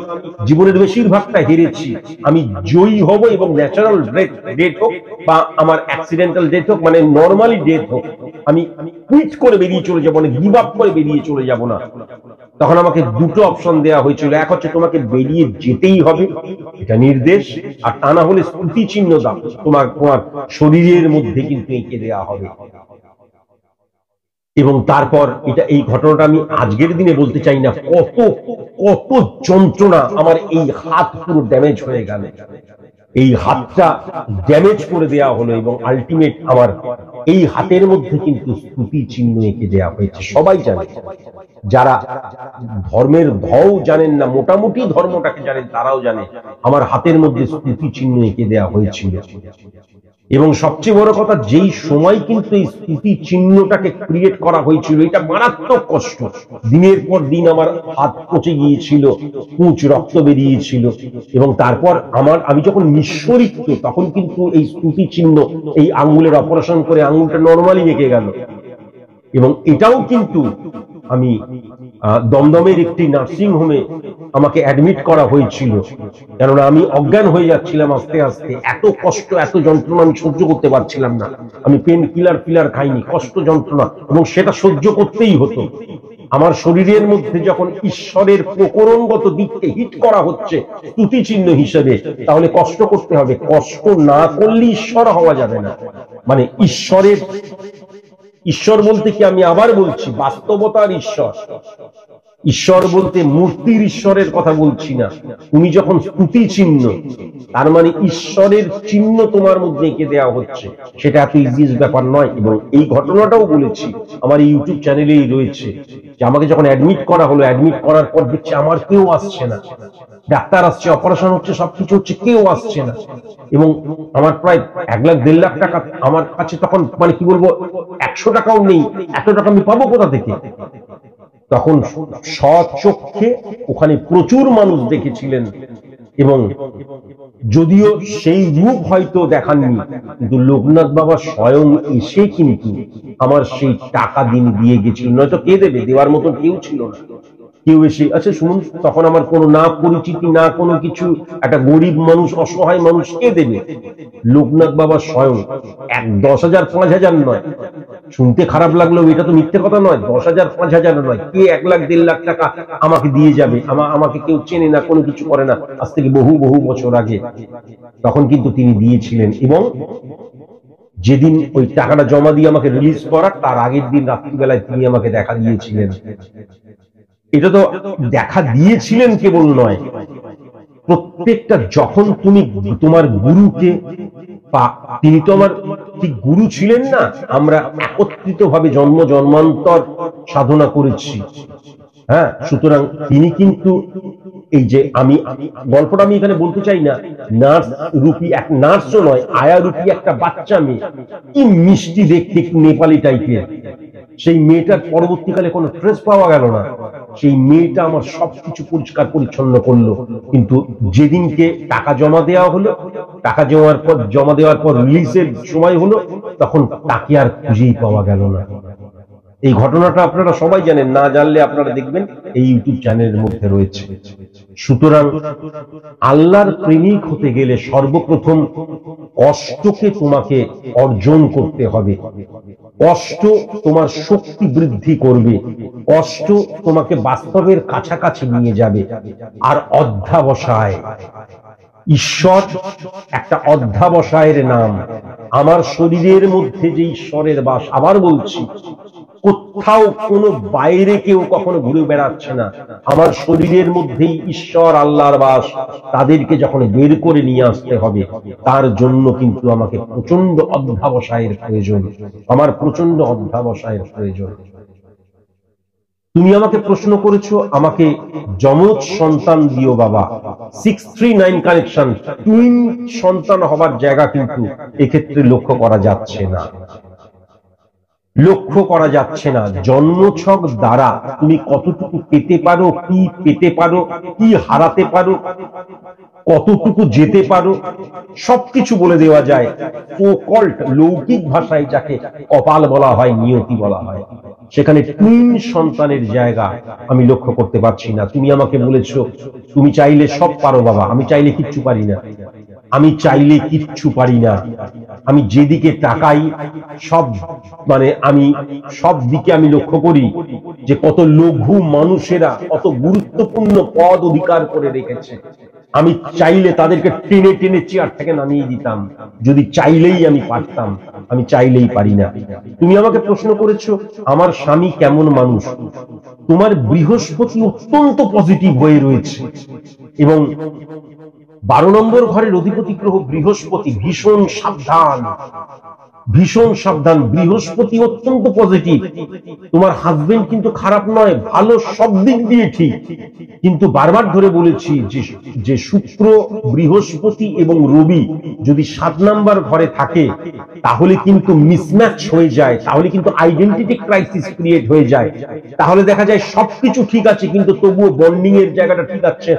জীবনের বেশিরভাগটা হেরেছি, আমি জয়ী হব এবং ন্যাচারাল ডেথ হোক বা আমার অ্যাক্সিডেন্টাল ডেথ হোক, মানে নর্মালি ডেথ হোক, আমি কুইট করে বেরিয়ে চলে যাবো না, গিভ আপ করে বেরিয়ে চলে যাব না। তখন আমাকে দুটো অপশন দেওয়া হয়েছিল, এক হচ্ছে তোমাকে বেরিয়ে যেতেই হবে, এটা নির্দেশ, আর তা না হলে স্তুতি চিহ্ন দাও তোমার শরীরের মধ্যে কিন্তু এঁকে দেওয়া হবে। এবং তারপর এই ঘটনাটা আমি আজকের দিনে বলতে চাই না, কত কত যন্ত্রণা, আমার এই হাত পুরো ড্যামেজ হয়ে গেল, এই হাতটা ড্যামেজ করে দেওয়া হলো এবং আলটিমেট আমার এই হাতের মধ্যে কিন্তু স্তুতি চিহ্ন এঁকে দেওয়া হয়েছে। সবাই জানে, যারা ধর্মের ধও জানেন না, মোটামুটি ধর্মটাকে জানেন, তারাও জানে আমার হাতের মধ্যে স্তুতি চিহ্ন এঁকে দেওয়া হয়েছিল। এবং সবচেয়ে বড় কথা, যেই সময় কিন্তু এই স্তুতি চিহ্নটাকে ক্রিয়েট করা হয়েছিল, এটা মারাত্মক কষ্ট। দিনের পর দিন আমার হাত পচে গিয়েছিল, পুঁচ রক্ত বেরিয়েছিল, এবং তারপর আমি যখন নিঃস্বরিক্ত তখন কিন্তু এই স্তুতি চিহ্ন, এই আঙ্গুলের অপারেশন করে আঙ্গুলটা নর্মালি বেঁকে গেল। এবং এটাও কিন্তু আমি দমদমের একটি নার্সিং হোমে আমাকে অ্যাডমিট করা হয়েছিল, কেননা আমি অজ্ঞান হয়ে যাচ্ছিলাম আস্তে আস্তে, এত কষ্ট এত যন্ত্রণা আমি সহ্য করতে পারছিলাম না। আমি পেন কিলার খাইনি, কষ্ট যন্ত্রণা, এবং সেটা সহ্য করতেই হতো। আমার শরীরের মধ্যে যখন ঈশ্বরের প্রকরণগত দিককে হিট করা হচ্ছে স্তুতি চিহ্ন হিসেবে, তাহলে কষ্ট করতে হবে, কষ্ট না করলে ঈশ্বর হওয়া যাবে না। মানে ঈশ্বর বলতে কি, আমি আবার বলছি, বাস্তবতার ঈশ্বর বলতে মূর্তির ঈশ্বরের কথা বলছি না। তুমি যখন স্তুতি চিহ্ন, তার মানে ঈশ্বরের চিহ্ন তোমার মধ্যে এঁকে দেওয়া হচ্ছে, সেটা এত ইজি ব্যাপার নয়। এবং এই ঘটনাটাও বলেছি আমার ইউটিউব চ্যানেলেই রয়েছে, যে আমাকে যখন অ্যাডমিট করা হলো, অ্যাডমিট করার পর দেখছি আমার কেউ আসছে না, ডাক্তার আসছে, অপারেশন হচ্ছে, সবকিছু হচ্ছে, কেউ আসছে না। এবং আমার প্রায় 1 লাখ 1.5 লাখ টাকা আমার কাছে তখন, মানে কি বলবো, 100 টাকাও নেই। এত টাকা আমি পাবো কোথা থেকে? তখন স্বচক্ষে ওখানে প্রচুর মানুষ দেখেছিলেন, এবং যদিও সেই রূপ হয়তো দেখাননি, কিন্তু লোকনাথ বাবা স্বয়ং এসে কিন্তু আমার সেই টাকা দিয়ে গেছিল, নয়তো কে দেবে? দেওয়ার মতো কেউ ছিল না। কেউ এসে, আচ্ছা শুনুন, তখন আমার কোনো না পরিচিতি না কোনো কিছু, একটা গরিব মানুষ, অসহায় মানুষ, কে দেবে? লোকনাথ বাবা স্বয়ং, 10,000 5,000 নয়, শুনতে খারাপ লাগলেও এটা তো মিথ্যে কথা নয়, 10,000 5,000 নয়, কে 1 লাখ 1.5 লাখ টাকা আমাকে দিয়ে যাবে? আমাকে কেউ চেনে না, কোনো কিছু করে না, আজ থেকে বহু বহু বছর আগে। তখন কিন্তু তিনি দিয়েছিলেন, এবং যেদিন ওই টাকাটা জমা দিয়ে আমাকে রিলিজ করার তার আগের দিন রাত্রিবেলায় তিনি আমাকে দেখা দিয়েছিলেন। এটা তো দেখা দিয়েছিলেন কেবল নয়, প্রত্যেকটা, যখন তুমি তোমার গুরুকে, তিনি তো আমার ঠিক গুরু ছিলেন না, আমরা একত্রিত ভাবে জন্মান্তর সাধনা করেছি। হ্যাঁ, সুতরাং তিনি কিন্তু এই যে গল্পটা আমি এখানে বলতে চাই না, নার্স রূপী, এক নার্সও নয়, আয়া রূপী একটা বাচ্চা মেয়ে, কি মিষ্টি দেখতে, নেপালি টাইপের, সেই মেয়েটার পরবর্তীকালে কোনো ট্রেস পাওয়া গেল না। সেই মেয়েটা আমার সবকিছু পরিষ্কার পরিচ্ছন্ন করলো, কিন্তু যেদিনকে টাকা জমা দেওয়া হলো, টাকা জমা দেওয়ার পর রিলিজের সময় হলো, তখন তাকে আর খুঁজেই পাওয়া গেল না। এই ঘটনাটা আপনারা সবাই জানেন, না জানলে আপনারা দেখবেন এই ইউটিউব চ্যানেলের মধ্যে রয়েছে। সুতরাং আল্লাহর প্রেমিক হতে গেলে সর্বপ্রথম কষ্টকে তোমাকে অর্জন করতে হবে। কষ্ট তোমার শক্তি বৃদ্ধি করবে, কষ্ট তোমাকে বাস্তবের কাছাকাছি নিয়ে যাবে। আর অধ্যাবসায়, ঈশ্বর একটা অধ্যাবসায়ের নাম। আমার শরীরের মধ্যে যে ঈশ্বরের বাস, আবার বলছি, কোথাও কোনো বাইরে কেউ কখনো ঘুরে বেড়াচ্ছে না, আমার শরীরের মধ্যেই ঈশ্বর আল্লাহর বাস। তাদেরকে যখন বের করে নিয়ে আসতে হবে, তার জন্য কিন্তু আমাকে প্রচন্ড অধ্যাবসায়ের প্রয়োজন, আমার প্রচন্ড অধ্যাবসায়ের প্রয়োজন। তুমি আমাকে প্রশ্ন করেছো, আমাকে যমজ সন্তান দিও বাবা। 639 কানেকশন, টুইন সন্তান হবার জায়গা কিন্তু এক্ষেত্রে লক্ষ্য করা যাচ্ছে না, লক্ষ্য করা যাচ্ছে না। জন্মছক দ্বারা তুমি কতটুকু পেতে পারো, কি পেতে পারো, কি হারাতে পারো, কতটুকু যেতে পারো, সবকিছু বলে দেওয়া যায়। সো কল্ড লৌকিক ভাষায় যাকে কপাল বলা হয়, নিয়তি বলা হয়, সেখানে টুইন সন্তানের জায়গা আমি লক্ষ্য করতে পারছি না। তুমি আমাকে বলেছো তুমি চাইলে সব পারো বাবা, আমি চাইলে কিচ্ছু পারি না, আমি চাইলে কিচ্ছু পারি না। আমি যেদিকে তাকাই সব আমি সব দিকে আমি লক্ষ্য করি যে কত লঘু মানুষেরা কত গুরুত্বপূর্ণ পদ অধিকার করে রেখেছে। আমি চাইলে তাদেরকে টেনে টেনে চেয়ার থেকে নামিয়ে দিতাম, যদি চাইলেই আমি পারতাম, আমি চাইলেই পারি না। তুমি আমাকে প্রশ্ন করেছো আমার স্বামী কেমন মানুষ। তোমার বৃহস্পতি অত্যন্ত পজিটিভ হয়ে রয়েছে এবং 12 নম্বর ঘরের অধিপতি গ্রহ বৃহস্পতি। ভীষণ সাবধান, ভীষণ সাবধান। বৃহস্পতি অত্যন্ত পজিটিভ। তোমার হাজবেন্ড কিন্তু খারাপ নয়, ভালো, সব দিক দিয়ে ঠিক, কিন্তু বারবার ধরে বলেছি যে শুক্র, বৃহস্পতি এবং রবি যদি 7 নাম্বার ঘরে থাকে তাহলে কিন্তু মিসম্যাচ হয়ে যায়, তাহলে কিন্তু আইডেন্টিটি ক্রাইসিস ক্রিয়েট হয়ে যায়। তাহলে দেখা যায় সবকিছু ঠিক আছে কিন্তু তবুও বন্ডিং এর জায়গাটা ঠিক আছে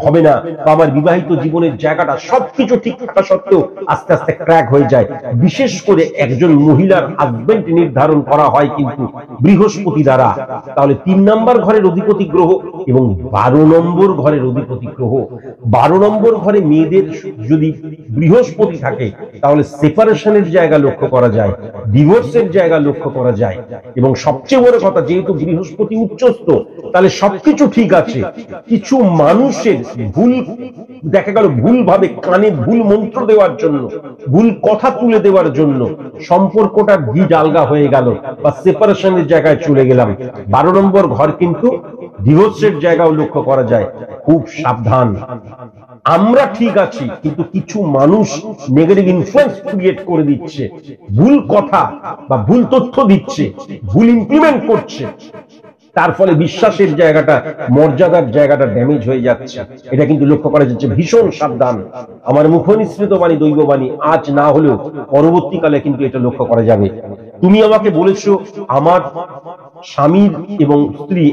হবে না, বা আমার বিবাহিত জীবনের জায়গাটা সবকিছু ঠিক থাকা সত্ত্বেও আস্তে আস্তে ক্র্যাক হয়ে যায়। বিশেষ করে একজন মহিলার হাজবেন্ড নির্ধারণ করা হয় কিন্তু বৃহস্পতি দ্বারা। তাহলে 3 নম্বর ঘরের অধিপতি গ্রহ এবং 12 নম্বর ঘরের অধিপতি গ্রহ। 12 নম্বর ঘরে মেয়েদের যদি বৃহস্পতি থাকে তাহলে সেপারেশনের জায়গা লক্ষ্য করা যায়, ডিভোর্সের জায়গা লক্ষ্য করা যায়। এবং সবচেয়ে বড় কথা, যেহেতু বৃহস্পতি উচ্চস্থ, তাহলে সবকিছু ঠিক আছে। কিছু মানুষের ভুল দেখা গেল, ভুলভাবে কানে ভুল মন্ত্র দেওয়ার জন্য, ভুল কথা তুলে দেওয়ার জন্য সম্পর্কটা গিট আলগা হয়ে গেল বা সেপারেশনের জায়গায় চলে গেলাম। 12 নম্বর ঘর কিন্তু ডিভোর্সের জায়গাও লক্ষ্য করা যায়। খুব সাবধান। আমরা ঠিক আছি কিন্তু কিছু মানুষ নেগেটিভ ইনফ্লুয়েন্স ক্রিয়েট করে দিচ্ছে, ভুল কথা বা ভুল তথ্য দিচ্ছে, ভুল ইমপ্লিমেন্ট করছে, তার ফলে বিশ্বাসের জায়গাটা, মর্যাদার জায়গাটা ড্যামেজ হয়ে যাচ্ছে। এটা কিন্তু লক্ষ্য করা যাচ্ছে। ভীষণ সাবধান। আমার মুখনিসৃত বাণী দৈববাণী, আজ না হলেও পরবর্তীকালে কিন্তু এটা লক্ষ্য করা যাবে। তুমি আমাকে বলেছো আমার স্বামীর এবং স্ত্রী,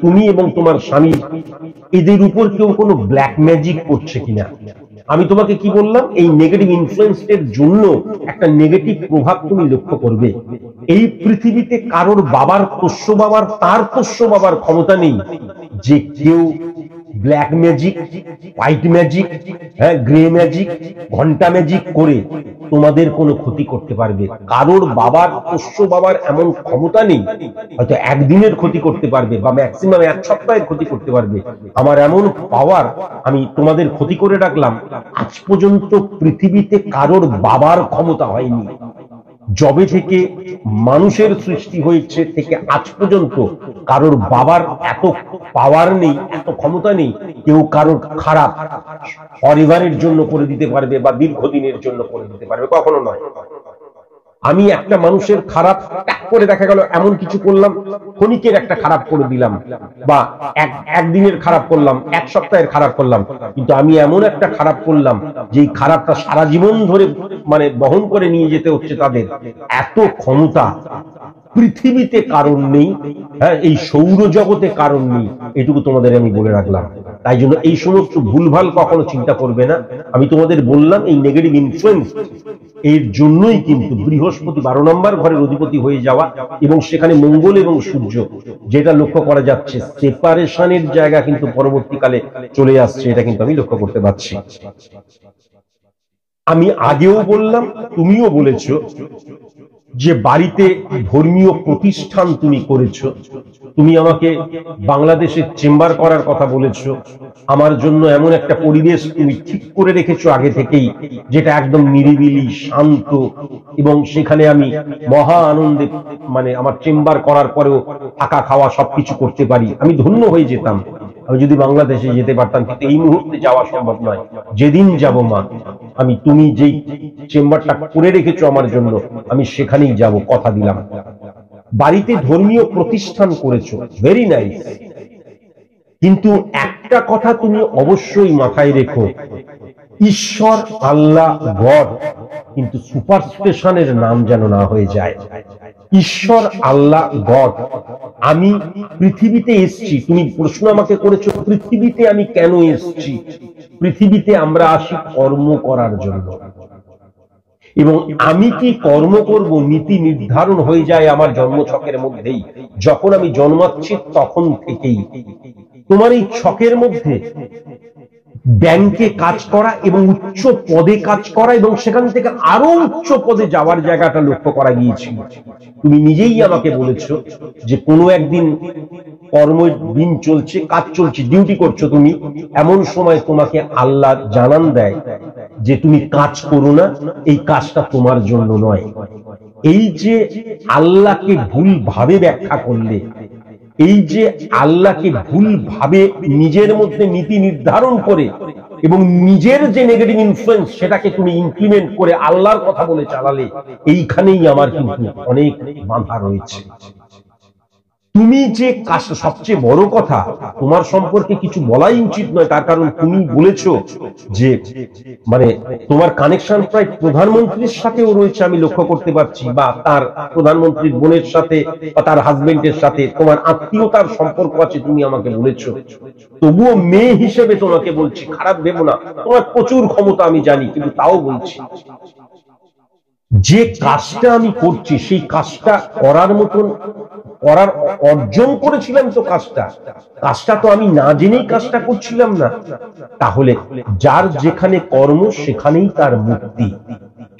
তুমি এবং তোমার স্বামী, এদের উপর কেউ কোনো ব্ল্যাক ম্যাজিক করছে কিনা। আমি তোমাকে কি বললাম, এই নেগেটিভ ইনফ্লুয়েন্সের জন্য একটা নেগেটিভ প্রভাব তুমি লক্ষ্য করবে। এই পৃথিবীতে কারোর বাবার পোষ্য বাবার, তার পোষ্য বাবার ক্ষমতা নেই যে কেউ black magic, white magic, grey magic, ঘন্টা ম্যাজিক করে তোমাদের কোনো ক্ষতি করতে পারবে। কারোর বাবার, পোষ্য বাবার এমন ক্ষমতা নেই। হয়তো একদিনের ক্ষতি করতে পারবে বা ম্যাক্সিমাম 1 সপ্তাহের ক্ষতি করতে পারবে। আমার এমন পাওয়ার, আমি তোমাদের ক্ষতি করে রাখলাম। আজ পর্যন্ত পৃথিবীতে কারোর বাবার ক্ষমতা হয়নি। জবে থেকে মানুষের সৃষ্টি হয়েছে থেকে আজ পর্যন্ত কারোর বাবার এত পাওয়ার নেই, এত ক্ষমতা নেই কেউ কারোর খারাপ পরিবারের জন্য করে দিতে পারবে বা দীর্ঘদিনের জন্য করে দিতে পারবে, কখনো নয়। আমি একটা মানুষের খারাপ করে দেখা গেল এমন কিছু করলাম, ক্ষণিকের একটা খারাপ করে দিলাম, বা একদিনের খারাপ করলাম, 1 সপ্তাহের খারাপ করলাম, কিন্তু আমি এমন একটা খারাপ করলাম যেই খারাপটা সারা জীবন ধরে বহন করে নিয়ে যেতে হচ্ছে তাদের। এত ক্ষমতা পৃথিবীতে কারণ নেই, এই সৌরজগতে কারণ নেই, এটুকু তোমাদের আমি বলে রাখলাম। তাই জন্য এই সমস্ত ভুলভাল কখনো চিন্তা করবে না। আমি তোমাদের বললাম এই নেগেটিভ ইনফ্লুয়েন্স এর জন্যই কিন্তু বৃহস্পতি 12 নম্বর ঘরের অধিপতি হয়ে যাওয়া এবং সেখানে মঙ্গল এবং সূর্য, যেটা লক্ষ্য করা যাচ্ছে সেপারেশনের জায়গা কিন্তু পরবর্তীকালে চলে আসছে, এটা কিন্তু আমি লক্ষ্য করতে পারছি। আমি আগেও বললাম, তুমিও বলেছো যে বাড়িতে ধর্মীয় প্রতিষ্ঠান তুমি করেছো, তুমি আমাকে বাংলাদেশের চেম্বার করার কথা বলেছো, আমার জন্য এমন একটা পরিবেশ তুমি ঠিক করে রেখেছো আগে থেকেই, যেটা একদম নিরিবিলি শান্ত, এবং সেখানে আমি মহা আনন্দে মানে আমার চেম্বার করার পরেও থাকা খাওয়া সবকিছু করতে পারি। আমি ধন্য হয়ে যেতাম আমি যদি বাংলাদেশে যেতে পারতাম, কিন্তু এই মুহূর্তে যাওয়া সম্ভব নয়। যেদিন যাব মা, আমি তুমি যেই চেম্বারটা করে রেখেছো আমার জন্য, আমি সেখানেই যাব, কথা দিলাম। বাড়িতে ধর্মীয় প্রতিষ্ঠান করেছো, ভেরি নাইস, কিন্তু একটা কথা তুমি অবশ্যই মাথায় রেখো, ঈশ্বর আল্লাহ গড কিন্তু সুপারস্টেশনের নাম যেন না হয়ে যায়। ঈশ্বর আল্লাহ গড, আমি পৃথিবীতে এসছি, তুমি প্রশ্ন আমাকে করেছো পৃথিবীতে আমি কেন এসছি। পৃথিবীতে আমরা আসি কর্ম করার জন্য, এবং আমি কি কর্ম করব নীতি নির্ধারণ হয়ে যায় আমার জন্মছকের মধ্যেই। যখন আমি জন্মাচ্ছি তখন থেকেই তোমার এই ছকের মধ্যে ব্যাংকে কাজ করা এবং উচ্চ পদে কাজ করা এবং সেখান থেকে আরো উচ্চ পদে যাওয়ার জায়গাটা লক্ষ্য করা গিয়েছিল। তুমি নিজেই আমাকে বলেছো যে কোনো একদিন কর্মের দিন চলছে, কাজ চলছে, ডিউটি করছো তুমি, এমন সময় তোমাকে আল্লাহ জানান দেয় যে তুমি কাজ করো না, এই কাজটা তোমার জন্য নয়। এই যে আল্লাহকে ভুল ভাবে ব্যাখ্যা করলে, এই যে আল্লাহকে ভুল ভাবে নিজের মধ্যে নীতি নির্ধারণ করে এবং নিজের যে নেগেটিভ ইনফ্লুয়েন্স সেটাকে তুমি ইমপ্লিমেন্ট করে আল্লাহর কথা বলে চালালে, এইখানেই আমার কিন্তু অনেক বাধা রয়েছে। তুমি যে কাজটা, সবচেয়ে বড় কথা, তোমার সম্পর্কে কিছু বলাই উচিত নয়, তার কারণ তুমি বলেছো যে মানে তোমার কানেকশন প্রায় প্রধানমন্ত্রীর সাথেও রয়েছে, আমি লক্ষ্য করতে পারছি, বা তার প্রধানমন্ত্রীর বোনের সাথে বা তার হাজবেন্ডের সাথে তোমার আত্মীয়তার সম্পর্ক আছে, তুমি আমাকে বলেছো। তবুও মেয়ে হিসেবে তোমাকে বলছি, খারাপ ভেবো না, তোমার প্রচুর ক্ষমতা আমি জানি, কিন্তু তাও বলছি যে কাজটা আমি করছি সেই কাজটা করার মতন করার অর্জন করেছিলাম তো, কাজটা তো আমি না জেনেই কাজটা করছিলাম না। তাহলে যার যেখানে কর্ম সেখানেই তার মুক্তি।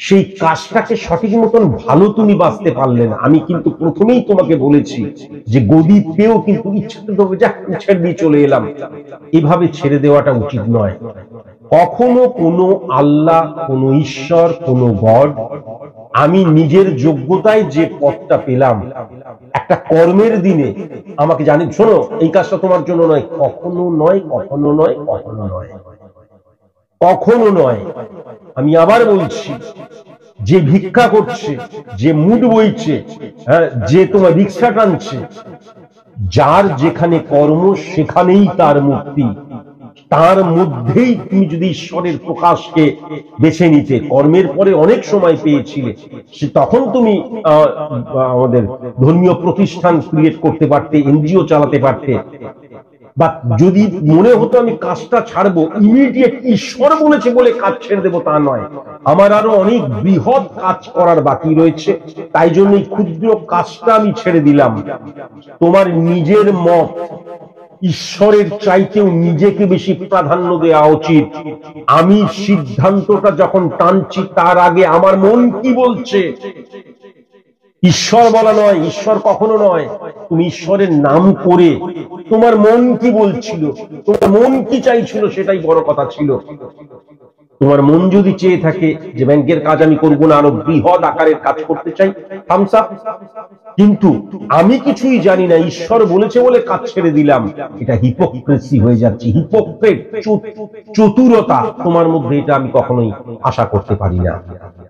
সেই কাজটাকে সঠিক মতন ভালো তুমি বাঁচতে পারলে না। আমি কিন্তু প্রথমেই তোমাকে বলেছি যে গদি পেয়েও কিন্তু ইচ্ছাকৃতভাবে যা ছেড়ে দিয়ে চলে এলাম, এভাবে ছেড়ে দেওয়াটা উচিত নয়। কখনো কোনো আল্লাহ, কোনো ঈশ্বর, কোনো গড, আমি নিজের যোগ্যতায় যে পথটা পেলাম একটা কর্মের দিনে আমাকে জানি, শোনো এই কাজটা তোমার জন্য নয়, কখনো নয়, কখনো নয়, কখনো নয়, কখনো নয়। আমি আবার বলছি, যে ভিক্ষা করছে, যে মুড বইছে, যে তোমার রিক্সা টানছে, যার যেখানে কর্ম সেখানেই তার মুক্তি। তার মধ্যেই তুমি যদি ঈশ্বরের প্রকাশকে বেছে নিতে কর্মের পরে অনেক সময় পেয়েছিলে, তখন তুমি আমাদের ধর্মীয় প্রতিষ্ঠান ক্রিয়েট করতে পারতে, এনজিও চালাতে পারতে, বা যদি মনে হতো আমি কাজটা ছাড়বো, ইমিডিয়েট ঈশ্বর বলেছে বলে কাজ ছেড়ে দেবো তা নয়, আমার আরো অনেক বৃহৎ কাজ করার বাকি রয়েছে, তাই জন্য এই ক্ষুদ্র কাজটা আমি ছেড়ে দিলাম। তোমার নিজের মত, ঈশ্বরের চাইতেও নিজেকে বেশি প্রাধান্য দেওয়া উচিত। আমি সিদ্ধান্তটা যখন টানছি তার আগে আমার মন কি বলছে, ঈশ্বর বলা নয়, ঈশ্বর কখনো নয়। তুমি ঈশ্বরের নাম করে তোমার মন কি বলছিল, তোমার মন কি চাইছিল, সেটাই বড় কথা ছিল। তোমার মন যদি চেয়ে থাকে যে ব্যাংকের কাজ আমি করবো না, আরো বৃহৎ আকারের কাজ করতে চাই, থামস আপ। কিন্তু আমি কিছুই জানি না, ঈশ্বর বলেছে বলে কাজ ছেড়ে দিলাম, এটা হিপোক্রেসি হয়ে যাচ্ছে, হিপোক্রেট, চতুরতা তোমার মধ্যে, এটা আমি কখনোই আশা করতে পারি না।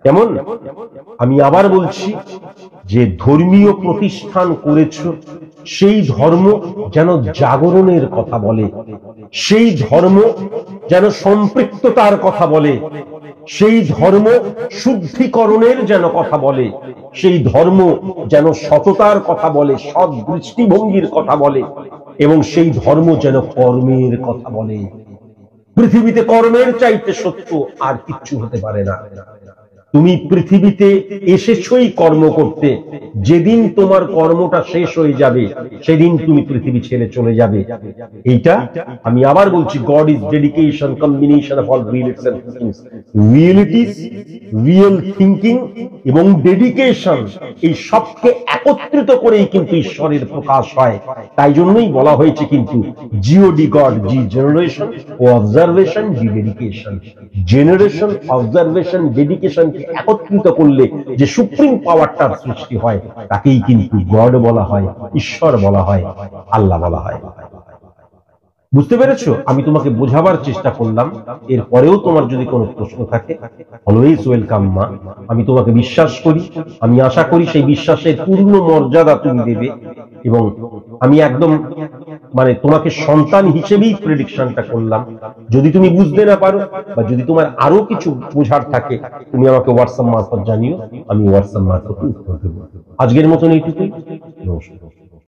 কেমন? আমি আবার বলছি যে ধর্মীয় প্রতিষ্ঠান করেছো, সেই ধর্ম যেন জাগরণের কথা বলে, সেই ধর্ম যেন সম্পৃক্ততার কথা বলে, সেই ধর্ম শুদ্ধিকরণের যেন কথা বলে, সেই ধর্ম যেন সততার কথা বলে, সৎ দৃষ্টিভঙ্গির কথা বলে, এবং সেই ধর্ম যেন কর্মের কথা বলে। পৃথিবীতে কর্মের চাইতে সত্য আর কিচ্ছু হতে পারে না। তুমি পৃথিবীতে এসেছই কর্ম করতে, যেদিন তোমার কর্মটা শেষ হয়ে যাবে সেদিন তুমি পৃথিবী ছেড়ে চলে যাবে। এইটা আমি আবার বলছি, god is dedication, combination of all realities, real thinking এবং ডেডিকেশন, এই সবকে একত্রিত করেই কিন্তু ঈশ্বরের প্রকাশ হয়। তাই জন্যই বলা হয়েছে কিন্তু জিওডি গড, জি জেনারেশন ও অবজারভেশন, জি ডেডিকেশন। জেনারেশন, অবজারভেশন, ডেডিকেশনকে একত্রিত করলে যে সুপ্রিম পাওয়ারটার সৃষ্টি হয় তাকেই কিন্তু গড বলা হয়, ঈশ্বর বলা হয়, আল্লাহ বলা হয়। বুঝতে পেরেছো? আমি তোমাকে বোঝাবার চেষ্টা করলাম। এরপরেও তোমার যদি কোনো প্রশ্ন থাকে, অলওয়েজ ওয়েলকাম মা। আমি তোমাকে বিশ্বাস করি, আমি আশা করি সেই বিশ্বাসের পূর্ণ মর্যাদা তুমি দেবে। এবং আমি একদম তোমাকে সন্তান হিসেবেই প্রেডিকশনটা করলাম। যদি তুমি বুঝতে না পারো বা যদি তোমার আরো কিছু বোঝার থাকে, তুমি আমাকে হোয়াটসঅ্যাপ মারফত জানিও, আমি হোয়াটসঅ্যাপ মারফত উত্তর দেবো। আজকের মতন এইটুকুই। নমস্কার।